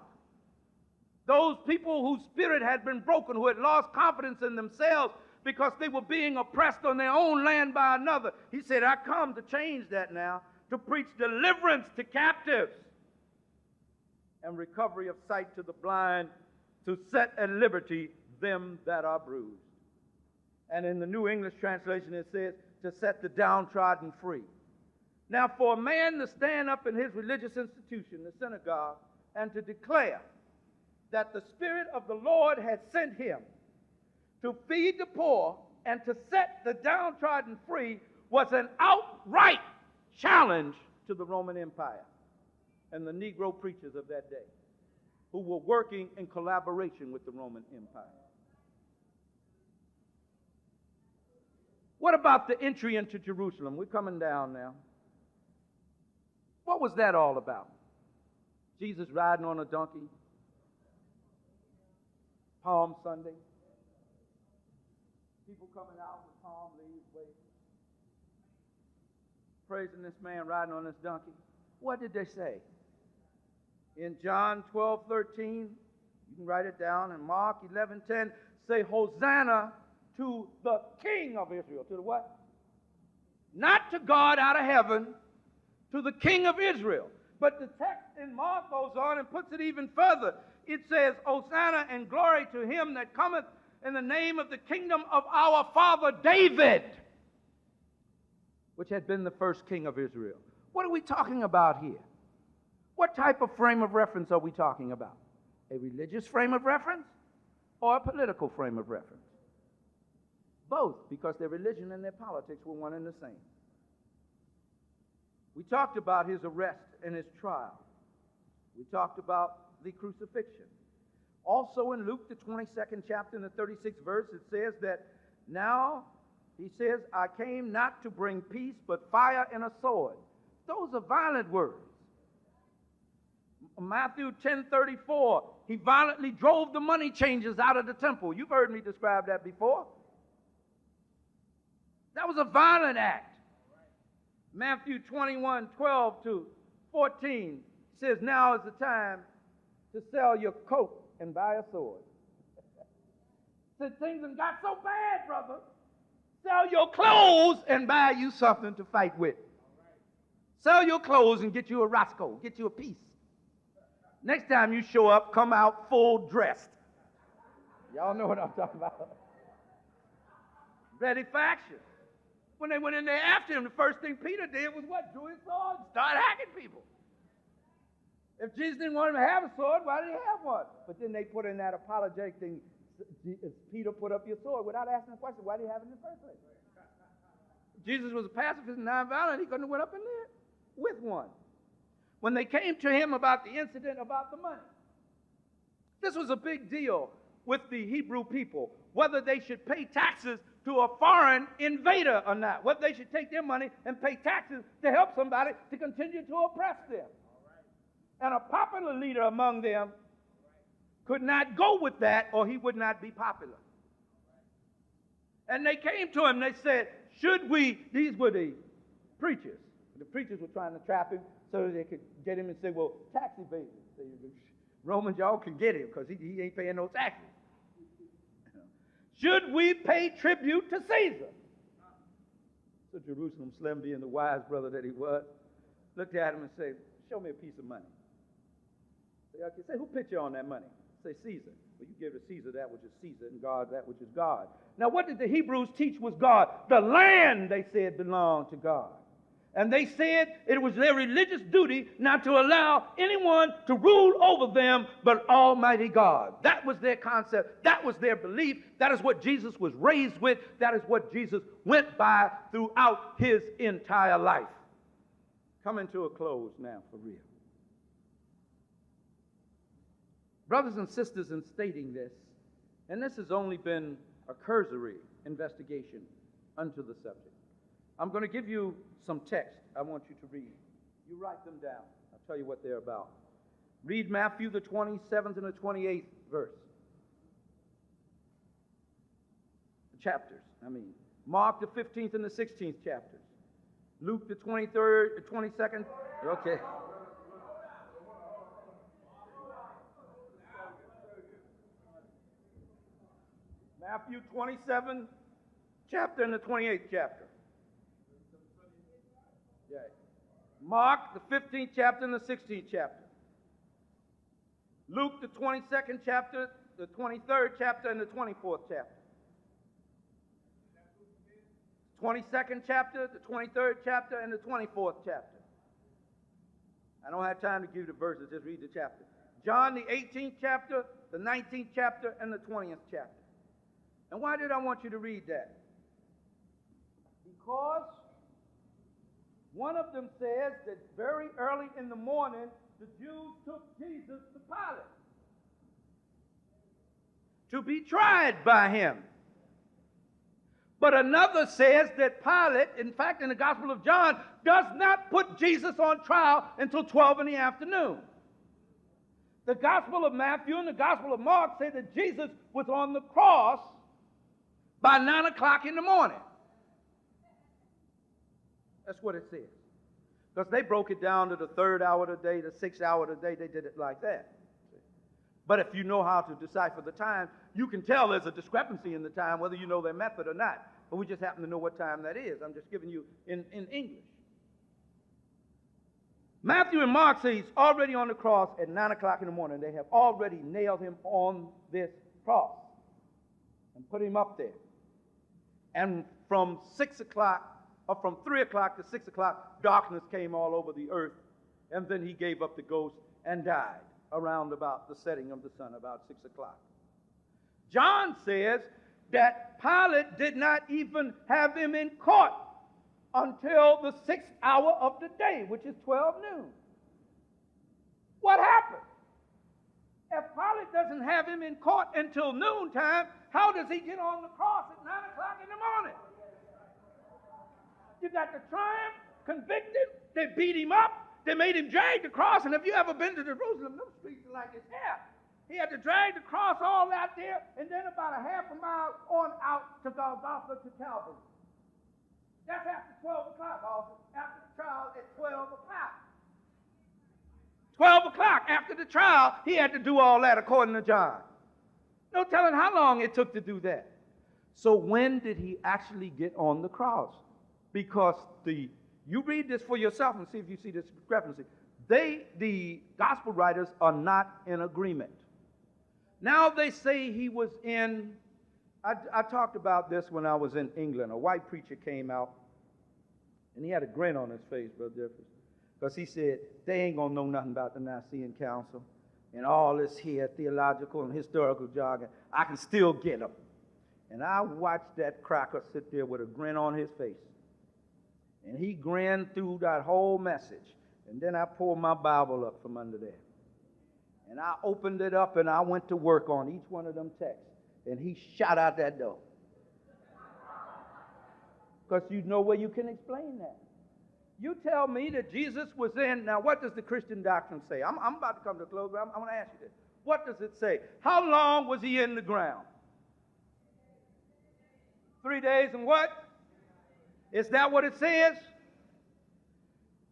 Those people whose spirit had been broken, who had lost confidence in themselves because they were being oppressed on their own land by another. He said, I come to change that now, to preach deliverance to captives and recovery of sight to the blind, to set at liberty them that are bruised. And in the New English translation it says, to set the downtrodden free. Now for a man to stand up in his religious institution, the synagogue, and to declare that the Spirit of the Lord had sent him to feed the poor and to set the downtrodden free was an outright challenge to the Roman Empire and the Negro preachers of that day who were working in collaboration with the Roman Empire. What about the entry into Jerusalem? We're coming down now. What was that all about? Jesus riding on a donkey? Palm Sunday? People coming out with palm leaves waving, praising this man riding on this donkey. What did they say? In John 12:13, you can write it down, and Mark 11:10, say, Hosanna to the King of Israel. To the what? Not to God out of heaven, to the King of Israel. But the text in Mark goes on and puts it even further. It says, Hosanna and glory to him that cometh in the name of the kingdom of our father David, which had been the first king of Israel. What are we talking about here? What type of frame of reference are we talking about? A religious frame of reference or a political frame of reference? Both, because their religion and their politics were one and the same. We talked about his arrest and his trial. We talked about the crucifixion. Also in Luke, the 22nd chapter, in the 36th verse, it says that now, he says, I came not to bring peace, but fire and a sword. Those are violent words. Matthew 10:34, he violently drove the money changers out of the temple. You've heard me describe that before. That was a violent act. Matthew 21:12-14 says, now is the time to sell your coat and buy a sword. Said things have got so bad, brother. Sell your clothes and buy you something to fight with. Sell your clothes and get you a Roscoe, get you a piece. Next time you show up, come out full dressed. Y'all know what I'm talking about. Ready for action. When they went in there after him, the first thing Peter did was what? Drew his sword and started hacking people. If Jesus didn't want him to have a sword, why did he have one? But then they put in that apologetic thing, Peter, put up your sword, without asking the question, why did he have it in the first place? Jesus was a pacifist and nonviolent. He couldn't have went up in there with one. When they came to him about the incident about the money, this was a big deal with the Hebrew people, whether they should pay taxes to a foreign invader or not, whether they should take their money and pay taxes to help somebody to continue to oppress them. And a popular leader among them could not go with that or he would not be popular. And they came to him, they said, should we, these were the preachers. The preachers were trying to trap him so that they could get him and say, well, tax evasion. So Romans, y'all can get him because he ain't paying no taxes. Should we pay tribute to Caesar? So Jerusalem Slim, being the wise brother that he was, looked at him and said, show me a piece of money. Say, okay, say, who put you on that money? Say, Caesar. Well, you give to Caesar that which is Caesar, and God that which is God. Now, what did the Hebrews teach was God? The land, they said, belonged to God. And they said it was their religious duty not to allow anyone to rule over them but Almighty God. That was their concept. That was their belief. That is what Jesus was raised with. That is what Jesus went by throughout his entire life. Coming to a close now for real. Brothers and sisters, in stating this, and this has only been a cursory investigation unto the subject. I'm going to give you some text I want you to read. You write them down. I'll tell you what they're about. Read Matthew, the 27th and the 28th verse. Chapters, Mark, the 15th and the 16th chapters. Luke, the 23rd, the 22nd. Okay. Matthew 27 chapter and the 28th chapter. Yeah. Mark, the 15th chapter and the 16th chapter. Luke, the 22nd chapter, the 23rd chapter, and the 24th chapter. 22nd chapter, the 23rd chapter, and the 24th chapter. I don't have time to give you the verses, just read the chapter. John, the 18th chapter, the 19th chapter, and the 20th chapter. And why did I want you to read that? Because one of them says that very early in the morning, the Jews took Jesus to Pilate to be tried by him. But another says that Pilate, in fact, in the Gospel of John, does not put Jesus on trial until 12 in the afternoon. The Gospel of Matthew and the Gospel of Mark say that Jesus was on the cross by 9 o'clock in the morning. That's what it says. Because they broke it down to the 3rd hour of the day, the 6th hour of the day. They did it like that. But if you know how to decipher the time, you can tell there's a discrepancy in the time, whether you know their method or not. But we just happen to know what time that is. I'm just giving you in English. Matthew and Mark say he's already on the cross at 9 o'clock in the morning. They have already nailed him on this cross and put him up there. And from 6 o'clock, or from 3 o'clock to 6 o'clock, darkness came all over the earth. And then he gave up the ghost and died around about the setting of the sun, about 6 o'clock. John says that Pilate did not even have him in court until the 6th hour of the day, which is 12 noon. What happened? If Pilate doesn't have him in court until noontime, how does he get on the cross at 9 o'clock in the morning? You got to try him, convict him, they beat him up, they made him drag the cross, and if you ever been to Jerusalem, those streets are like his hair. He had to drag the cross all out there, and then about a half a mile on out to Golgotha to Calvary. That's after 12 o'clock, also. After the trial at 12 o'clock. 12 o'clock after the trial, he had to do all that according to John. No telling how long it took to do that. So when did he actually get on the cross? Because you read this for yourself and see if you see this discrepancy. The gospel writers are not in agreement. Now they say he was in, I talked about this when I was in England. A white preacher came out, and he had a grin on his face, Brother Jeffers, because he said, they ain't going to know nothing about the Nicene Council and all this here theological and historical jargon. I can still get them. And I watched that cracker sit there with a grin on his face. And he grinned through that whole message. And then I pulled my Bible up from under there. And I opened it up and I went to work on each one of them texts. And he shot out that door. Because you know where you can explain that. You tell me that Jesus was in, now what does the Christian doctrine say? I'm about to come to a close, but I'm going to ask you this. What does it say? How long was he in the ground? 3 days and what? Is that what it says?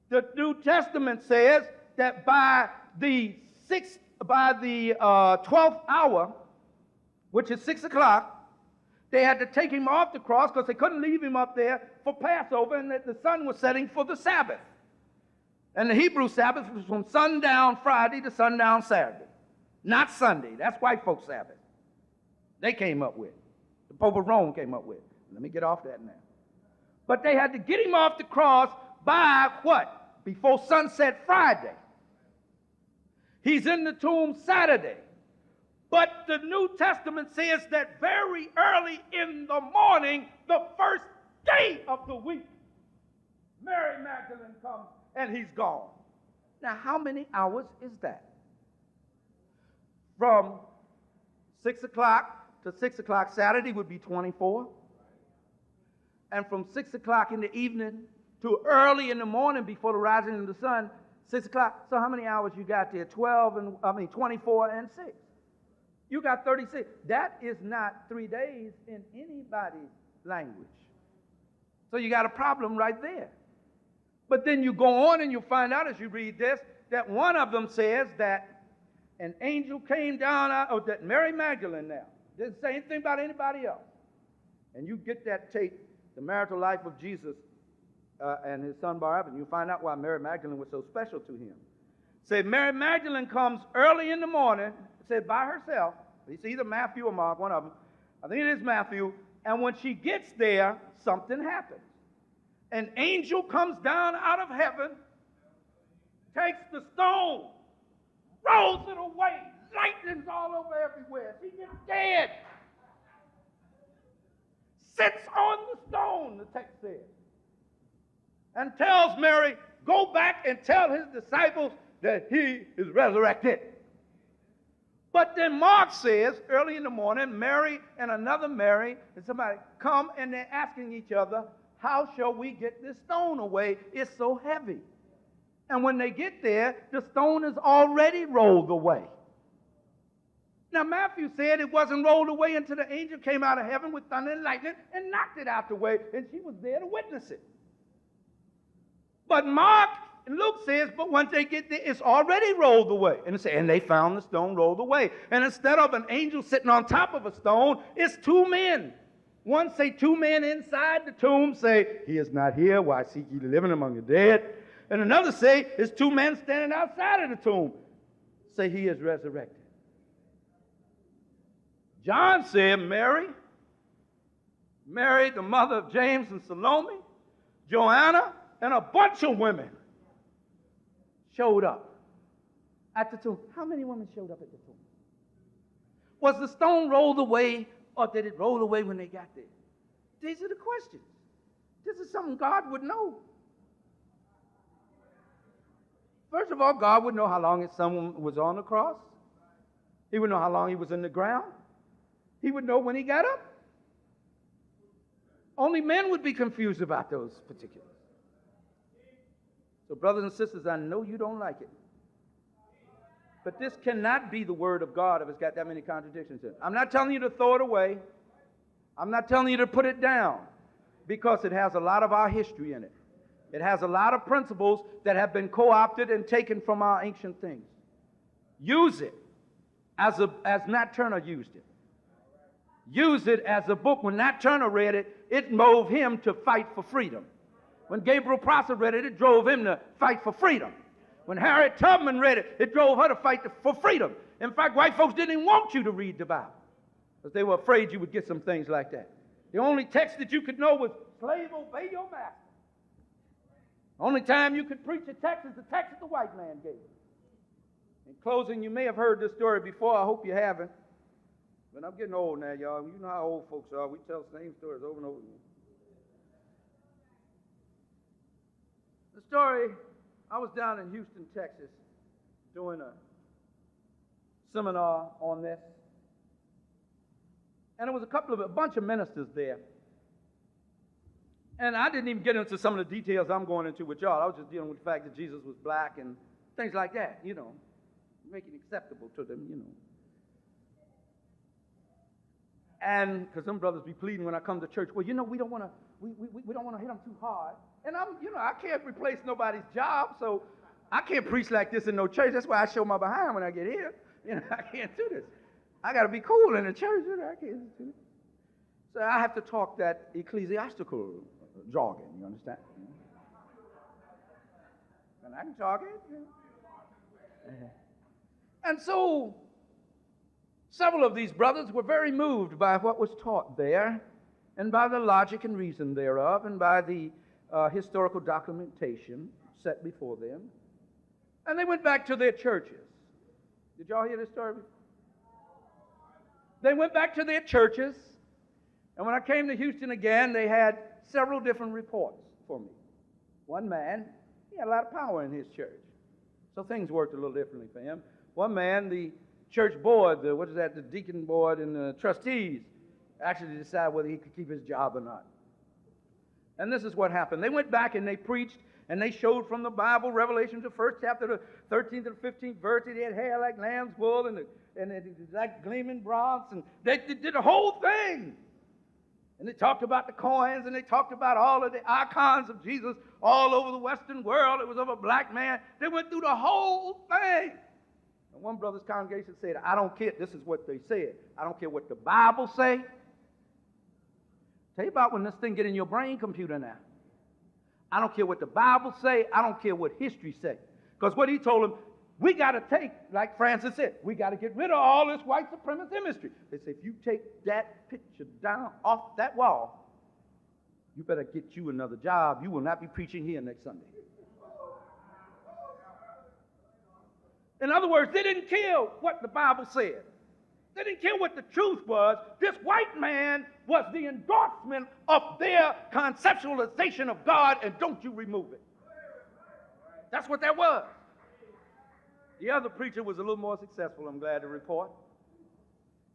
The New Testament says that by the 12th hour, which is 6 o'clock, they had to take him off the cross because they couldn't leave him up there for Passover, and that the sun was setting for the Sabbath. And the Hebrew Sabbath was from sundown Friday to sundown Saturday, not Sunday. That's white folks' Sabbath. They came up with. The Pope of Rome came up with. Let me get off that now. But they had to get him off the cross by what? Before sunset Friday. He's in the tomb Saturday. But the New Testament says that very early in the morning, the first day of the week, Mary Magdalene comes and he's gone. Now, how many hours is that? From 6 o'clock to 6 o'clock Saturday would be 24. And from 6 o'clock in the evening to early in the morning before the rising of the sun, 6 o'clock. So how many hours you got there? 24 and 6. You got 36. That is not 3 days in anybody's language. So you got a problem right there. But then you go on and you find out as you read this that one of them says that an angel came down out, that Mary Magdalene now, didn't say anything about anybody else. And you get that tape, The Marital Life of Jesus and his son Barabbas, and you find out why Mary Magdalene was so special to him. Said Mary Magdalene comes early in the morning, said by herself. It's either Matthew or Mark, one of them. I think it is Matthew. And when she gets there, something happens. An angel comes down out of heaven, takes the stone, rolls it away, lightning's all over everywhere. She gets dead. Sits on the stone, the text says, and tells Mary, go back and tell his disciples that he is resurrected. But then Mark says, early in the morning, Mary and another Mary and somebody come and they're asking each other, how shall we get this stone away? It's so heavy. And when they get there, the stone is already rolled away. Now, Matthew said it wasn't rolled away until the angel came out of heaven with thunder and lightning and knocked it out the way, and she was there to witness it. But Mark and Luke says, but once they get there, it's already rolled away. And they found the stone rolled away. And instead of an angel sitting on top of a stone, it's two men. One say two men inside the tomb say, he is not here. Why seek ye the living among the dead? And another say, it's two men standing outside of the tomb. Say he is resurrected. John said Mary, the mother of James and Salome, Joanna, and a bunch of women showed up at the tomb. How many women showed up at the tomb? Was the stone rolled away, or did it roll away when they got there? These are the questions. This is something God would know. First of all, God would know how long his son was on the cross. He would know how long he was in the ground. He would know when he got up. Only men would be confused about those particulars. So, brothers and sisters, I know you don't like it. But this cannot be the word of God if it's got that many contradictions in it. I'm not telling you to throw it away. I'm not telling you to put it down, because it has a lot of our history in it. It has a lot of principles that have been co-opted and taken from our ancient things. Use it as Nat Turner used it. Use it as a book. When Nat Turner read it, it moved him to fight for freedom. When Gabriel Prosser read it, it drove him to fight for freedom. When Harriet Tubman read it, it drove her to fight for freedom. In fact, white folks didn't even want you to read the Bible because they were afraid you would get some things like that. The only text that you could know was, slave, obey your master. The only time you could preach a text is the text that the white man gave. In closing, you may have heard this story before. I hope you haven't. But I'm getting old now, y'all. You know how old folks are. We tell the same stories over and over again. The story, I was down in Houston, Texas, doing a seminar on this. And there was a bunch of ministers there. And I didn't even get into some of the details I'm going into with y'all. I was just dealing with the fact that Jesus was black and things like that, make it acceptable to them, And because some brothers be pleading when I come to church, well, we don't want to hit them too hard. And I can't replace nobody's job, so I can't preach like this in no church. That's why I show my behind when I get here. I can't do this. I got to be cool in the church. I can't do this. So I have to talk that ecclesiastical jargon, you understand? And I can talk it. And so several of these brothers were very moved by what was taught there, and by the logic and reason thereof, and by the historical documentation set before them. And they went back to their churches. Did y'all hear this story? They went back to their churches, and when I came to Houston again, they had several different reports for me. One man, he had a lot of power in his church, so things worked a little differently for him. One man, the church board, the deacon board and the trustees actually decide whether he could keep his job or not. And this is what happened. They went back and they preached and they showed from the Bible, Revelation, the 1st chapter, the 13th and 15th verse, they had hair like lamb's wool and like gleaming bronze, and they did the whole thing. And they talked about the coins, and they talked about all of the icons of Jesus all over the Western world. It was of a black man. They went through the whole thing. And one brother's congregation said, I don't care. This is what they said. I don't care what the Bible say. Tell you about when this thing get in your brain computer now. I don't care what the Bible say. I don't care what history say. Because what he told them, we got to take, like Francis said, we got to get rid of all this white supremacist imagery. They say, if you take that picture down off that wall, you better get you another job. You will not be preaching here next Sunday. In other words, they didn't care what the Bible said. They didn't care what the truth was. This white man was the endorsement of their conceptualization of God, and don't you remove it. That's what that was. The other preacher was a little more successful, I'm glad to report.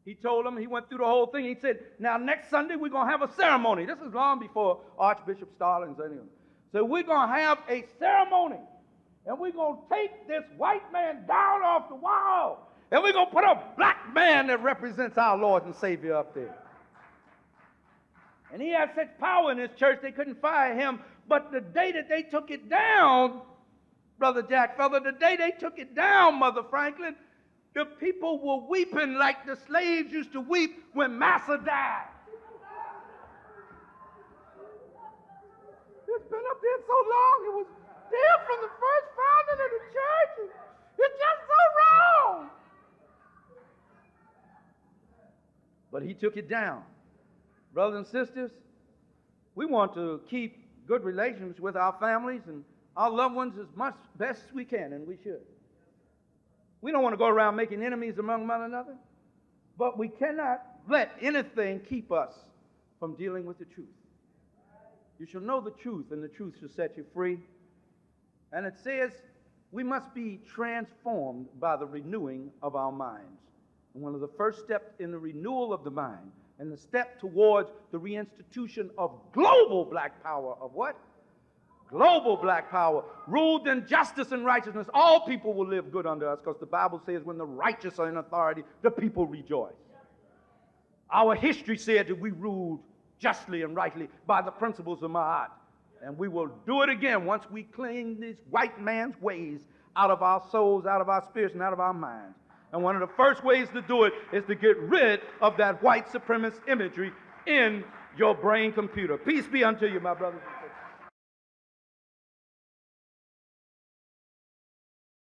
He told them, he went through the whole thing. He said, now next Sunday we're going to have a ceremony. This is long before Archbishop Stallings or anything. So we're going to have a ceremony. And we're going to take this white man down off the wall. And we're going to put a black man that represents our Lord and Savior up there. And he had such power in his church they couldn't fire him. But the day that they took it down, Brother Jack Feather, the day they took it down, Mother Franklin, the people were weeping like the slaves used to weep when Massa died. It's been up there so long. It was there from the first founding of the church. It's just so wrong. But he took it down. Brothers and sisters, we want to keep good relations with our families and our loved ones as much best we can, and we should. We don't want to go around making enemies among one another, but we cannot let anything keep us from dealing with the truth. You shall know the truth, and the truth shall set you free. And it says we must be transformed by the renewing of our minds. And one of the first steps in the renewal of the mind and the step towards the reinstitution of global black power, of what? Global black power, ruled in justice and righteousness. All people will live good under us, because the Bible says when the righteous are in authority, the people rejoice. Our history said that we ruled justly and rightly by the principles of Ma'at. And we will do it again once we clean this white man's ways out of our souls, out of our spirits, and out of our minds. And one of the first ways to do it is to get rid of that white supremacist imagery in your brain computer. Peace be unto you, my brothers.